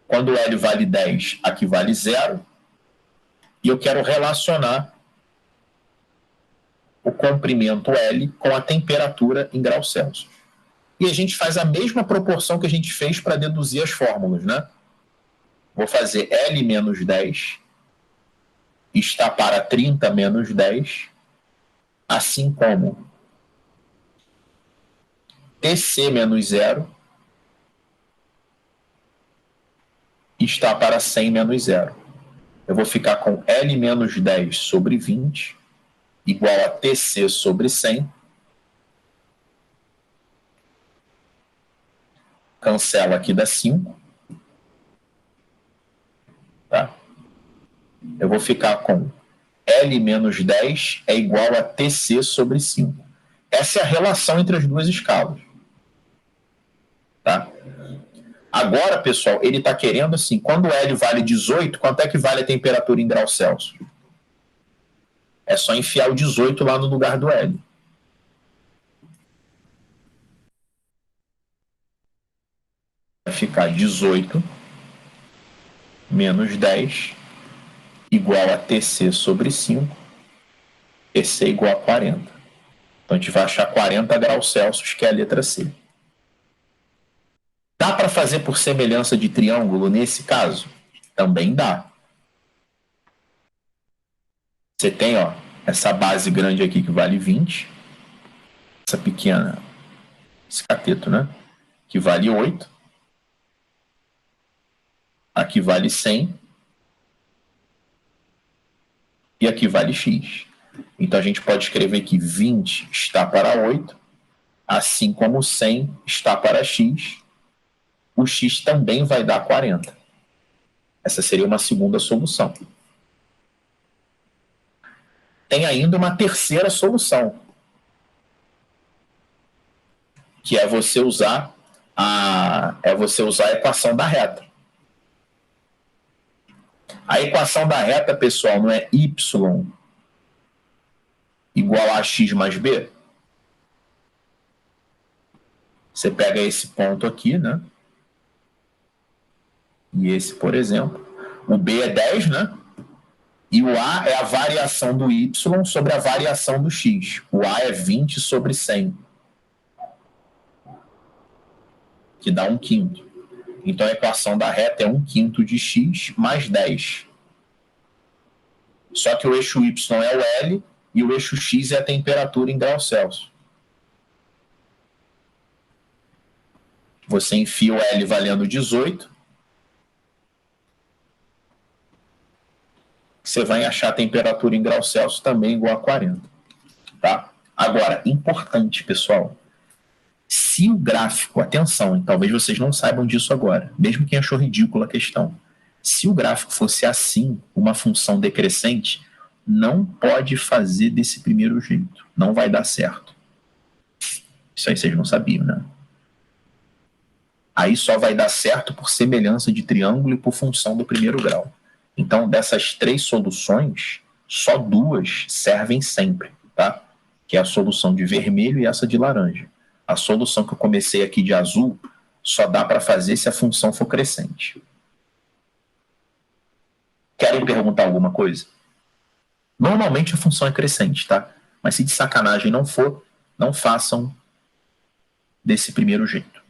Quando o L vale 10, aqui vale 0. E eu quero relacionar o comprimento L com a temperatura em graus Celsius. E a gente faz a mesma proporção que a gente fez para deduzir as fórmulas, né? Vou fazer L menos 10 está para 30 menos 10, assim como TC menos 0 está para 100 menos 0. Eu vou ficar com L menos 10 sobre 20 igual a TC sobre 100. Cancela aqui, dá 5. Tá? Eu vou ficar com L menos 10 é igual a TC sobre 5. Essa é a relação entre as duas escalas. Tá? Agora, pessoal, ele está querendo assim, quando o L vale 18, quanto é que vale a temperatura em graus Celsius? É só enfiar o 18 lá no lugar do L. Vai ficar 18 menos 10 igual a TC sobre 5. TC igual a 40. Então, a gente vai achar 40 graus Celsius, que é a letra C. Dá para fazer por semelhança de triângulo nesse caso? Também dá. Você tem, ó, essa base grande aqui que vale 20. Essa pequena, esse cateto, né? Que vale 8. Aqui vale 100. E aqui vale x. Então, a gente pode escrever que 20 está para 8, assim como 100 está para x. O x também vai dar 40. Essa seria uma segunda solução. Tem ainda uma terceira solução, que é você usar a equação da reta. A equação da reta, pessoal, não é y igual a x mais b? Você pega esse ponto aqui, né? E esse, por exemplo. O b é 10, né? E o a é a variação do y sobre a variação do x. O a é 20 sobre 100. Que dá 1/5. Então, a equação da reta é 1/5 de x mais 10. Só que o eixo y é o L e o eixo x é a temperatura em graus Celsius. Você enfia o L valendo 18. Você vai achar a temperatura em graus Celsius também igual a 40. Tá? Agora, importante, pessoal, se o gráfico, atenção, talvez vocês não saibam disso agora, mesmo quem achou ridícula a questão, se o gráfico fosse assim, uma função decrescente, não pode fazer desse primeiro jeito, não vai dar certo. Isso aí vocês não sabiam, né? Aí só vai dar certo por semelhança de triângulo e por função do primeiro grau. Então, dessas 3 soluções, só 2 servem sempre, tá? Que é a solução de vermelho e essa de laranja. A solução que eu comecei aqui de azul só dá para fazer se a função for crescente. Querem perguntar alguma coisa? Normalmente a função é crescente, tá? Mas se de sacanagem não for, não façam desse primeiro jeito.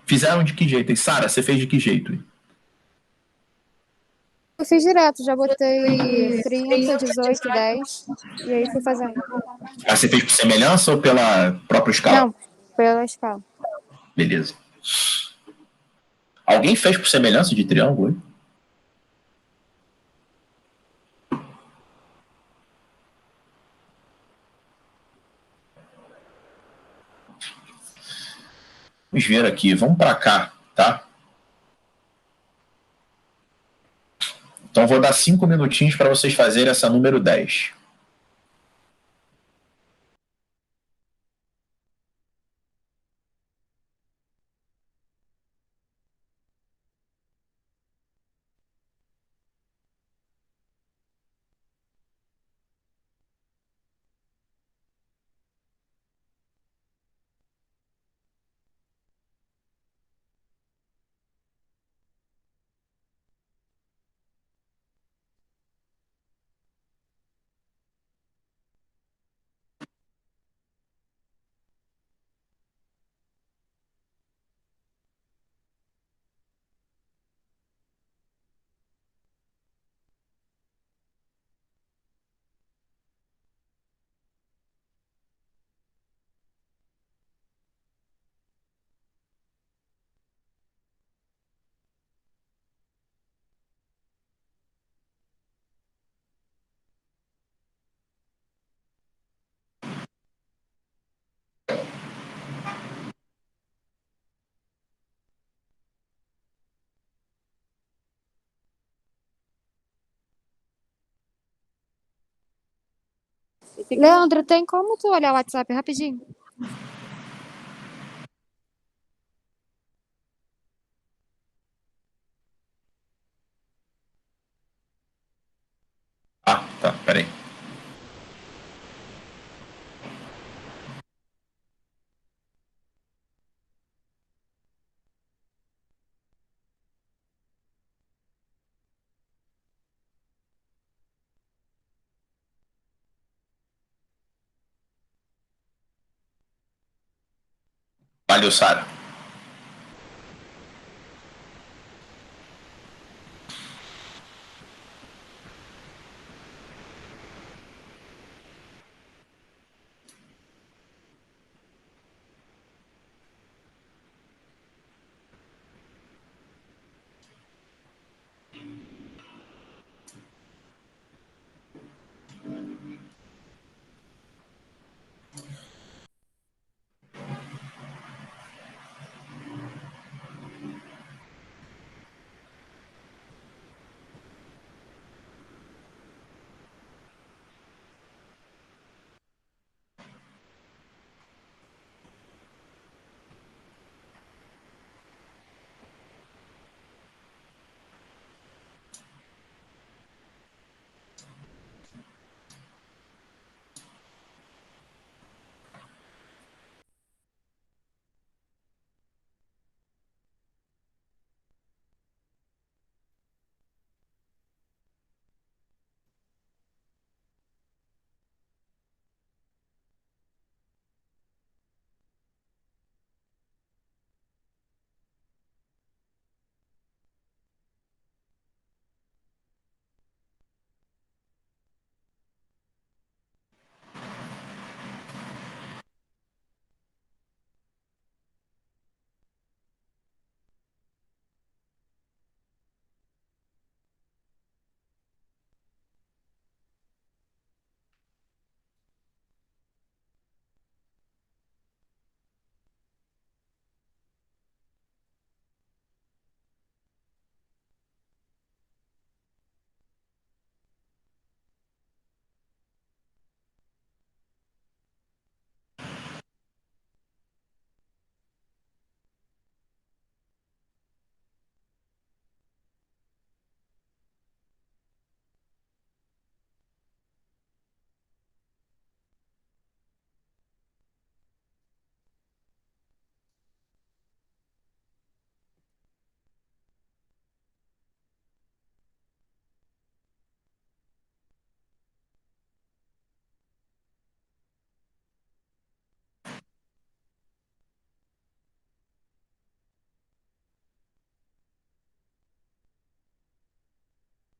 Fizeram de que jeito? E Sara, você fez de que jeito? Eu fiz direto, já botei 30, 18, 10 e aí fui fazendo. Ah, você fez por semelhança ou pela própria escala? Não, pela escala. Beleza. Alguém fez por semelhança de triângulo? Hein? Vamos ver aqui, vamos para cá, tá? Então vou dar 5 minutinhos para vocês fazerem essa número 10. Leandro, tem como tu olhar o WhatsApp rapidinho? Ah, tá, peraí. Valeu, Sara.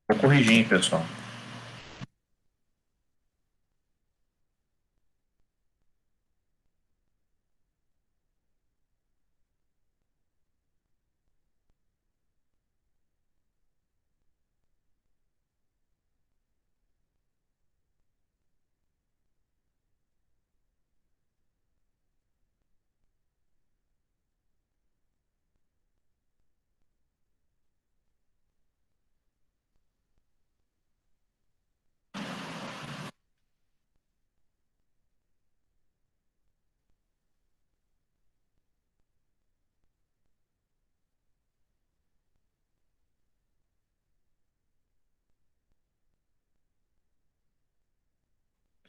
Vou corrigir, hein, pessoal.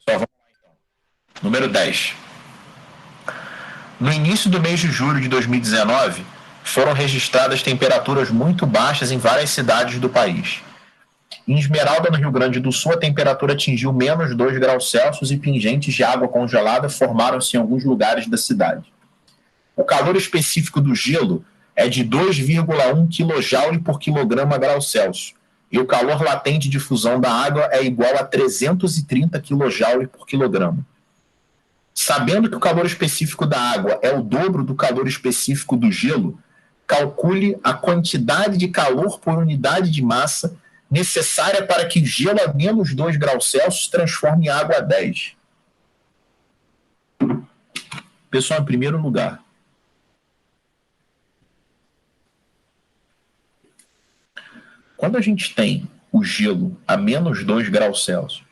Pessoal, vamos lá, então. Número 10. No início do mês de julho de 2019, foram registradas temperaturas muito baixas em várias cidades do país. Em Esmeralda, no Rio Grande do Sul, a temperatura atingiu menos 2 graus Celsius e pingentes de água congelada formaram-se em alguns lugares da cidade. O calor específico do gelo é de 2,1 kJ por quilograma grau Celsius, e o calor latente de fusão da água é igual a 330 kJ por quilograma. Sabendo que o calor específico da água é o dobro do calor específico do gelo, calcule a quantidade de calor por unidade de massa necessária para que gelo a menos 2 graus Celsius transforme em água a 10. Pessoal, em primeiro lugar, quando a gente tem o gelo a menos 2 graus Celsius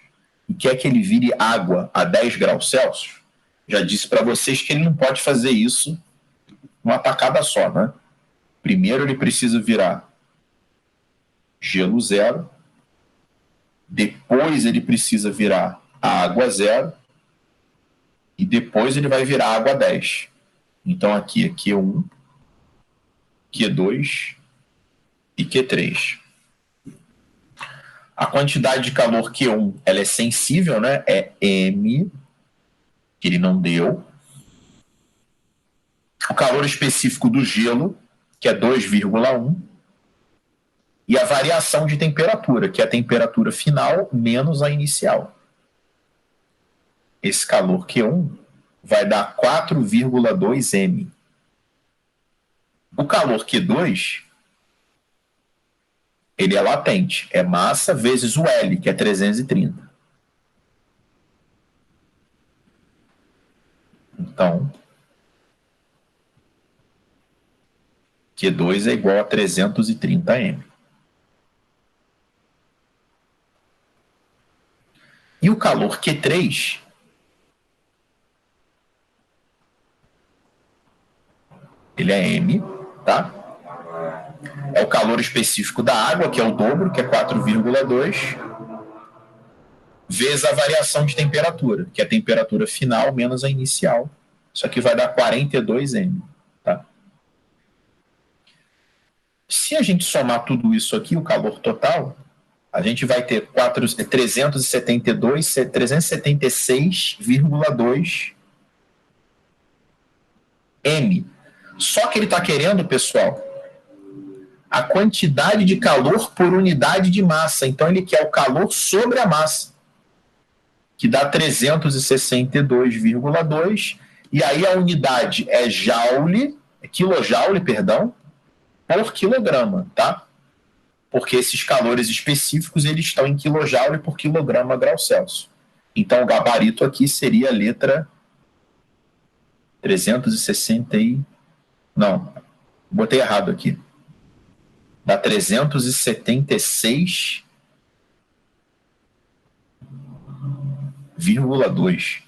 e quer que ele vire água a 10 graus Celsius, já disse para vocês que ele não pode fazer isso numa tacada só, né? Primeiro ele precisa virar gelo zero, depois ele precisa virar a água zero e depois ele vai virar água 10. Então aqui é Q1, Q2 e Q3. A quantidade de calor Q1 ela é sensível, né? É M, que ele não deu. O calor específico do gelo, que é 2,1. E a variação de temperatura, que é a temperatura final menos a inicial. Esse calor Q1 vai dar 4,2 M. O calor Q2, ele é latente, é massa vezes o L, que é 330. Então, Q2 é igual a 330 M. E o calor Q3, ele é M, tá? É o calor específico da água, que é o dobro, que é 4,2, vezes a variação de temperatura, que é a temperatura final menos a inicial. Isso aqui vai dar 42 M, tá? Se a gente somar tudo isso aqui, o calor total, a gente vai ter 376,2 M. Só que ele está querendo, pessoal, a quantidade de calor por unidade de massa. Então ele quer o calor sobre a massa, que dá 362,2, e aí a unidade é joule, quilojoule, perdão, por quilograma, tá? Porque esses calores específicos eles estão em quilojoule por quilograma grau Celsius. Então o gabarito aqui seria a letra 360 e... Não, botei errado aqui. Dá 376,2.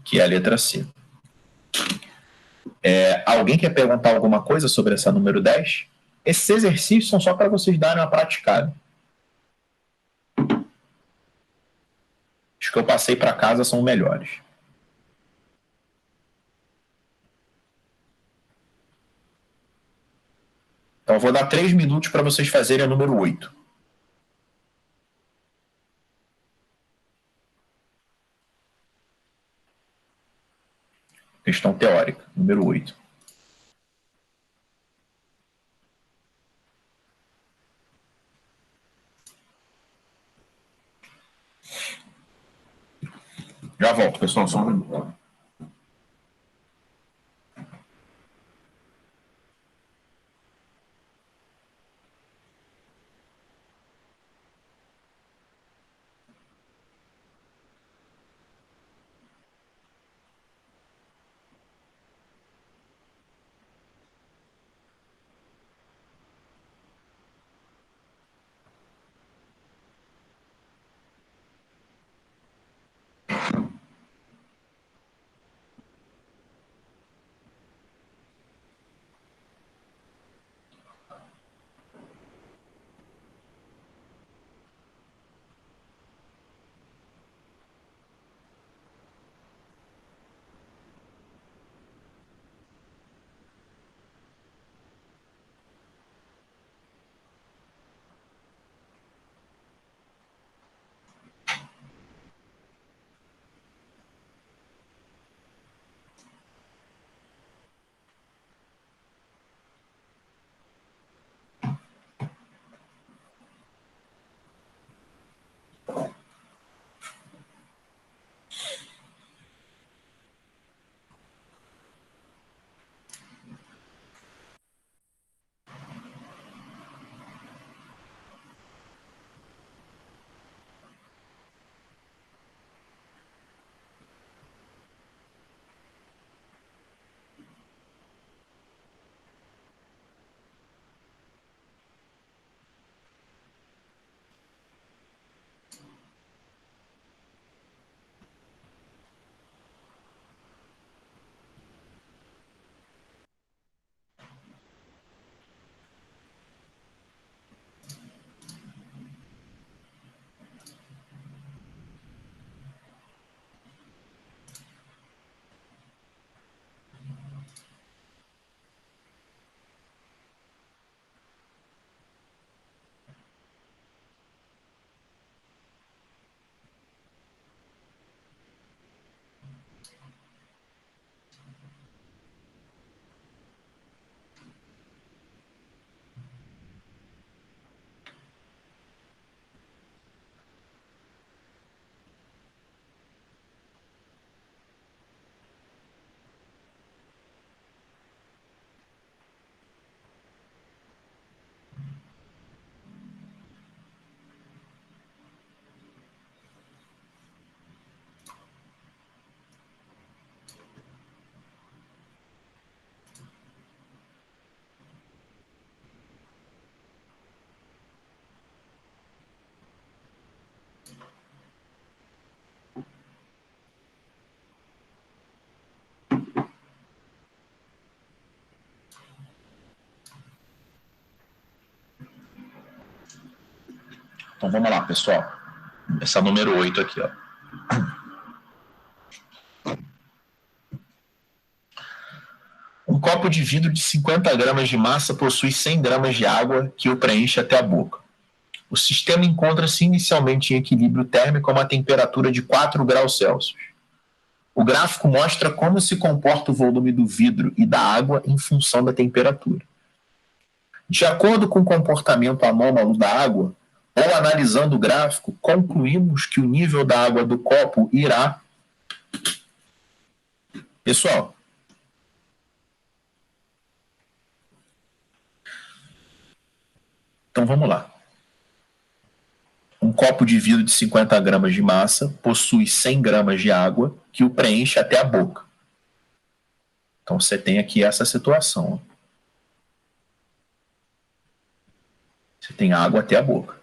Que é a letra C. Alguém quer perguntar alguma coisa sobre essa número 10? Esses exercícios são só para vocês darem uma praticada. Os que eu passei para casa são melhores. Então eu vou dar 3 minutos para vocês fazerem a número 8. Questão teórica, número 8. Já volto, pessoal, só um minuto. Então vamos lá, pessoal. Essa número 8 aqui, ó. Um copo de vidro de 50 gramas de massa possui 100 gramas de água que o preenche até a boca. O sistema encontra-se inicialmente em equilíbrio térmico a uma temperatura de 4 graus Celsius. O gráfico mostra como se comporta o volume do vidro e da água em função da temperatura. De acordo com o comportamento anômalo da água, ou analisando o gráfico, concluímos que o nível da água do copo irá... Pessoal, então vamos lá. Um copo de vidro de 50 gramas de massa possui 100 gramas de água que o preenche até a boca. Então você tem aqui essa situação. Você tem água até a boca.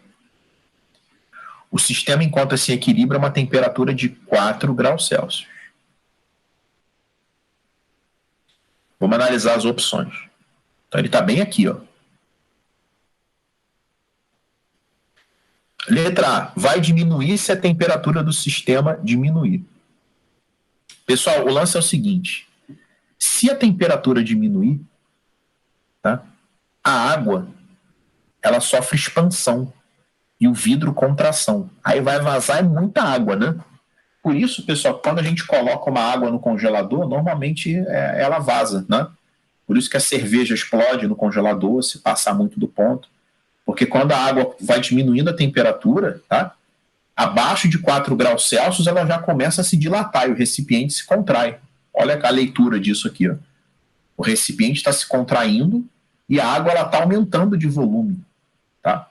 O sistema encontra-se em equilíbrio a uma temperatura de 4 graus Celsius. Vamos analisar as opções. Então ele está bem aqui, ó. Letra A, vai diminuir se a temperatura do sistema diminuir. Pessoal, o lance é o seguinte, se a temperatura diminuir, tá, a água, ela sofre expansão e o vidro contração. Aí vai vazar muita água, né? Por isso, pessoal, quando a gente coloca uma água no congelador, normalmente ela vaza, né? Por isso que a cerveja explode no congelador se passar muito do ponto. Porque quando a água vai diminuindo a temperatura, tá? Abaixo de 4 graus Celsius, ela já começa a se dilatar e o recipiente se contrai. Olha a leitura disso aqui. Ó. O recipiente está se contraindo e a água está aumentando de volume. Tá?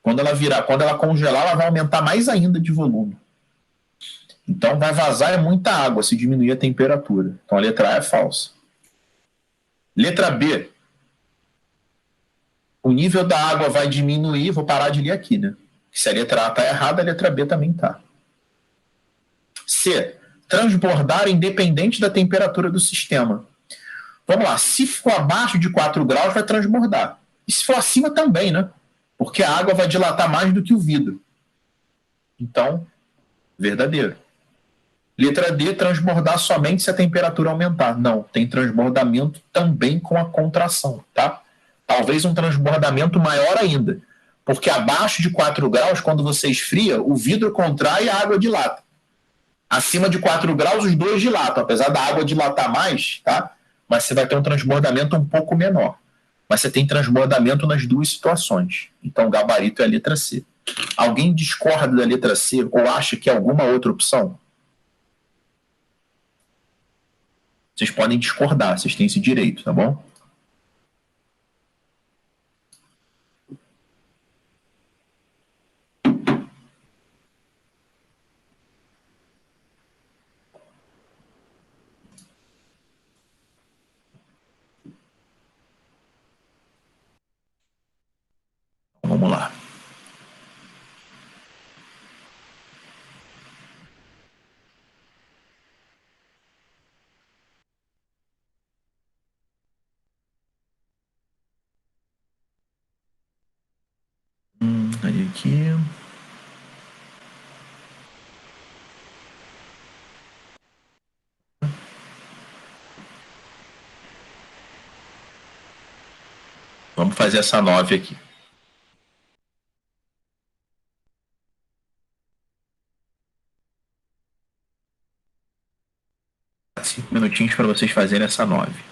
Quando ela congelar, ela vai aumentar mais ainda de volume. Então, vai vazar muita água se diminuir a temperatura. Então, a letra A é falsa. Letra B. O nível da água vai diminuir. Vou parar de ler aqui, né? Se a letra A está errada, a letra B também está. C. Transbordar independente da temperatura do sistema. Vamos lá. Se for abaixo de 4 graus, vai transbordar. E se for acima, também, né? Porque a água vai dilatar mais do que o vidro. Então, verdadeiro. Letra D, transbordar somente se a temperatura aumentar. Não, tem transbordamento também com a contração, tá? Talvez um transbordamento maior ainda. Porque abaixo de 4 graus, quando você esfria, o vidro contrai e a água dilata. Acima de 4 graus, os dois dilatam, apesar da água dilatar mais, tá? Mas você vai ter um transbordamento um pouco menor. Mas você tem transbordamento nas duas situações. Então, o gabarito é a letra C. Alguém discorda da letra C ou acha que é alguma outra opção? Vocês podem discordar, vocês têm esse direito, tá bom? Então, vamos lá. Olha aqui. Vamos fazer essa 9 aqui. 5 minutinhos para vocês fazerem essa 9.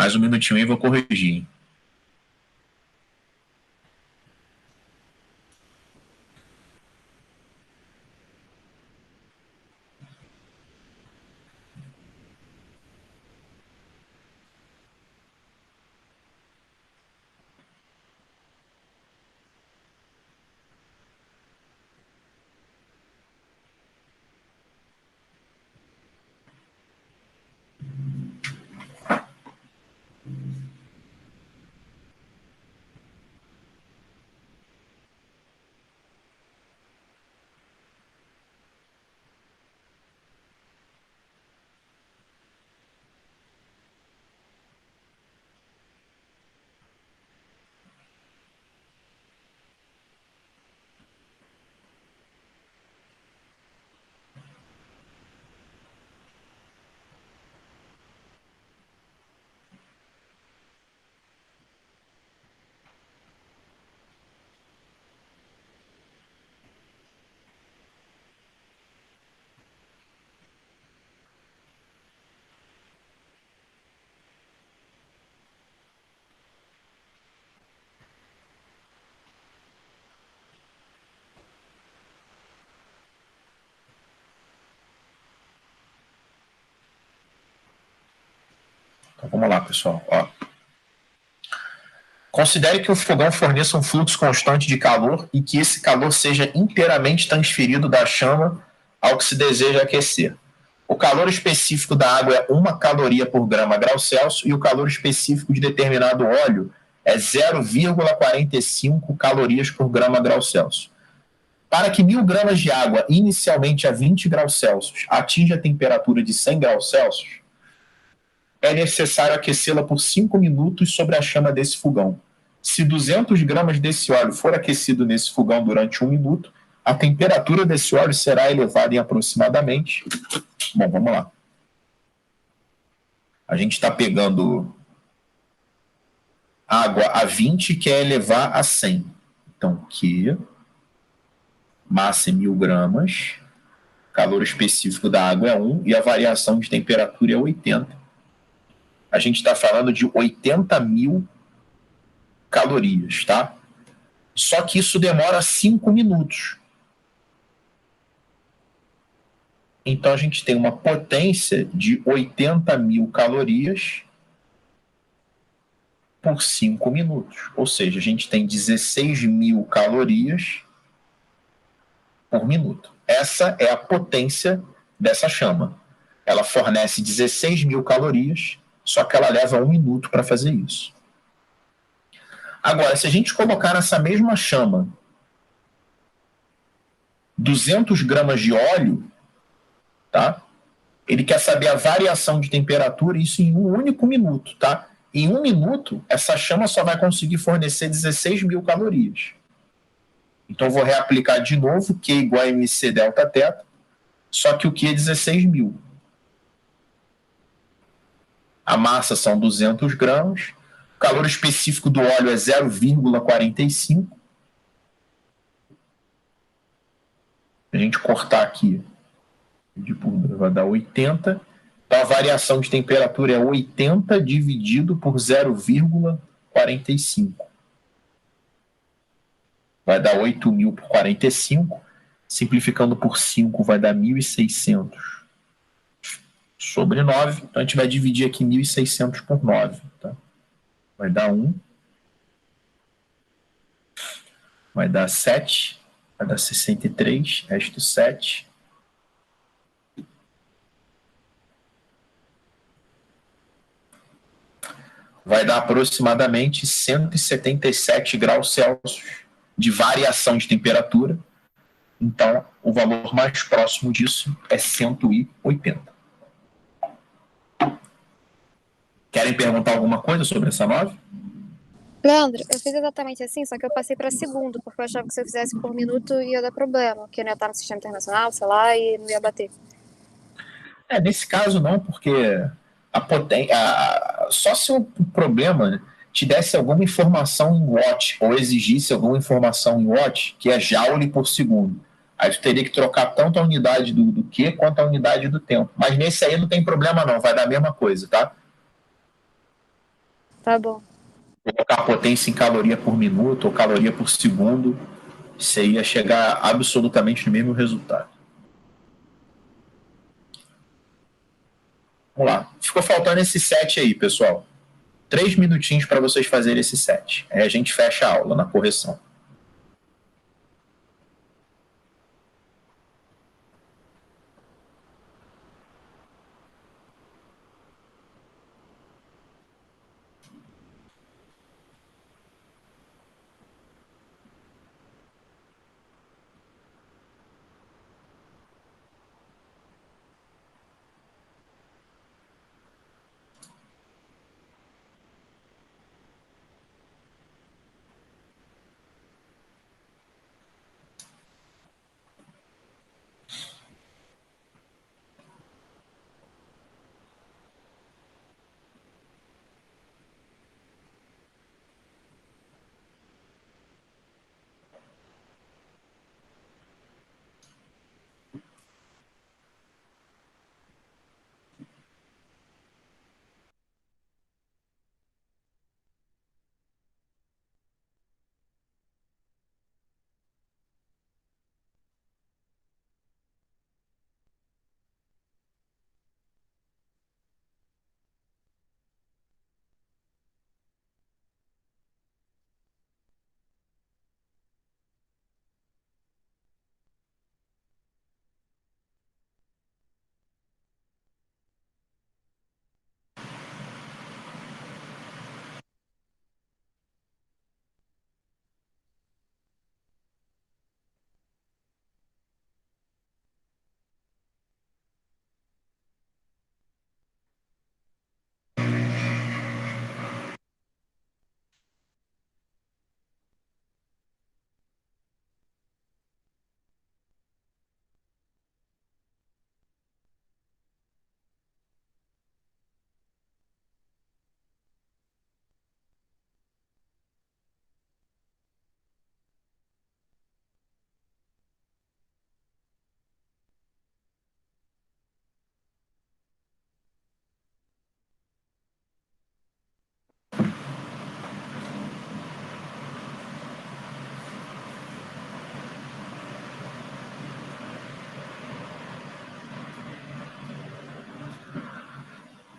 Mais um minutinho aí, vou corrigir, hein? Então, vamos lá, pessoal. Ó. Considere que o fogão forneça um fluxo constante de calor e que esse calor seja inteiramente transferido da chama ao que se deseja aquecer. O calor específico da água é 1 caloria por grama grau Celsius e o calor específico de determinado óleo é 0,45 calorias por grama grau Celsius. Para que 1.000 gramas de água, inicialmente a 20 graus Celsius, atinja a temperatura de 100 graus Celsius, é necessário aquecê-la por 5 minutos sobre a chama desse fogão. Se 200 gramas desse óleo for aquecido nesse fogão durante 1 minuto, a temperatura desse óleo será elevada em aproximadamente... Bom, vamos lá. A gente está pegando água a 20 e quer elevar a 100. Então, Q, massa é 1.000 gramas, calor específico da água é 1 e a variação de temperatura é 80. A gente está falando de 80.000 calorias, tá? Só que isso demora 5 minutos. Então, a gente tem uma potência de 80.000 calorias por 5 minutos. Ou seja, a gente tem 16.000 calorias por minuto. Essa é a potência dessa chama. Ela fornece 16.000 calorias, só que ela leva 1 minuto para fazer isso. Agora, se a gente colocar nessa mesma chama 200 gramas de óleo, tá? Ele quer saber a variação de temperatura, isso em 1 único minuto, tá? Em 1 minuto, essa chama só vai conseguir fornecer 16.000 calorias. Então, eu vou reaplicar de novo, Q igual a MC delta θ, só que o Q é 16.000. A massa são 200 gramas, o calor específico do óleo é 0,45. A gente cortar aqui, vai dar 80. Então, a variação de temperatura é 80 dividido por 0,45. Vai dar 8.000 por 45. Simplificando por 5 vai dar 1.600 sobre 9. Então, a gente vai dividir aqui 1.600 por 9. Tá? Vai dar 1. Vai dar 7. Vai dar 63. Resto 7. Vai dar aproximadamente 177 graus Celsius de variação de temperatura. Então, o valor mais próximo disso é 180. Querem perguntar alguma coisa sobre essa 9? Leandro, eu fiz exatamente assim, só que eu passei para segundo, porque eu achava que se eu fizesse por minuto ia dar problema, porque não ia estar no sistema internacional, sei lá, e não ia bater. Nesse caso não, porque só se o problema te desse alguma informação em watt, ou exigisse alguma informação em watt, que é joule por segundo. Aí tu teria que trocar tanto a unidade do Q quanto a unidade do tempo. Mas nesse aí não tem problema não, vai dar a mesma coisa, tá? Tá bom. Colocar potência em caloria por minuto ou caloria por segundo, você ia chegar absolutamente no mesmo resultado. Vamos lá. Ficou faltando esse set aí, pessoal. 3 minutinhos para vocês fazerem esse set. Aí a gente fecha a aula na correção.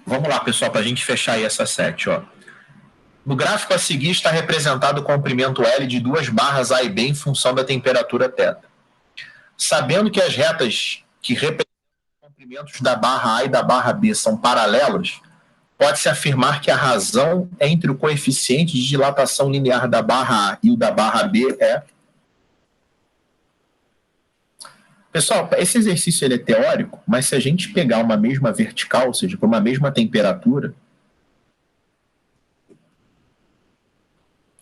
Vamos lá, pessoal, para a gente fechar aí essa set. Ó. No gráfico a seguir está representado o comprimento L de duas barras A e B em função da temperatura θ. Sabendo que as retas que representam os comprimentos da barra A e da barra B são paralelas, pode-se afirmar que a razão entre o coeficiente de dilatação linear da barra A e o da barra B é... Pessoal, esse exercício ele é teórico, mas se a gente pegar uma mesma vertical, ou seja, com uma mesma temperatura,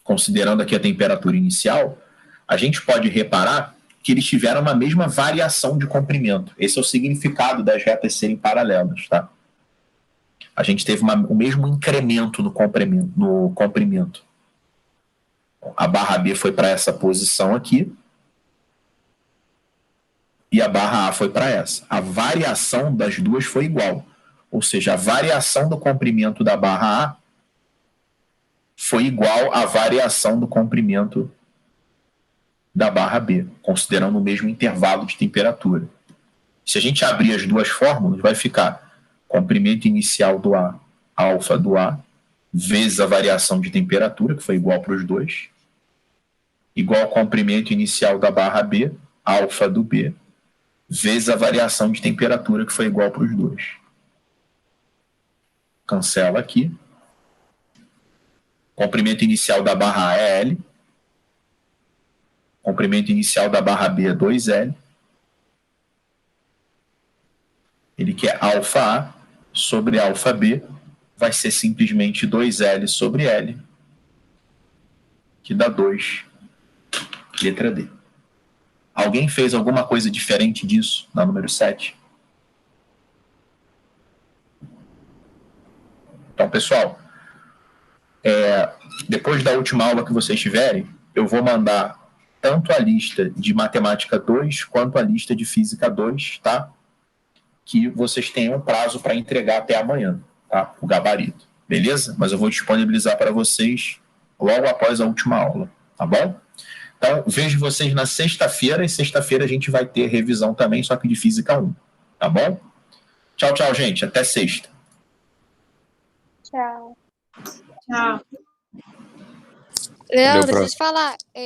considerando aqui a temperatura inicial, a gente pode reparar que eles tiveram uma mesma variação de comprimento. Esse é o significado das retas serem paralelas, tá? A gente teve o mesmo incremento no comprimento. A barra B foi para essa posição aqui e a barra A foi para essa. A variação das duas foi igual. Ou seja, a variação do comprimento da barra A foi igual à variação do comprimento da barra B, considerando o mesmo intervalo de temperatura. Se a gente abrir as duas fórmulas, vai ficar comprimento inicial do A, alfa do A, vezes a variação de temperatura, que foi igual para os dois, igual ao comprimento inicial da barra B, alfa do B, vezes a variação de temperatura, que foi igual para os dois. Cancela aqui. Comprimento inicial da barra A é L. Comprimento inicial da barra B é 2L. Ele quer alfa A sobre alfa B, vai ser simplesmente 2L sobre L, que dá 2, letra D. Alguém fez alguma coisa diferente disso na número 7? Então, pessoal, depois da última aula que vocês tiverem, eu vou mandar tanto a lista de matemática 2 quanto a lista de física 2, tá? Que vocês tenham prazo para entregar até amanhã, tá? O gabarito. beleza? Mas eu vou disponibilizar para vocês logo após a última aula, tá bom? Então, vejo vocês na sexta-feira, e sexta-feira a gente vai ter revisão também, só que de Física 1, tá bom? Tchau, tchau, gente. Até sexta. Tchau. Tchau. Leandro, deixa eu te falar.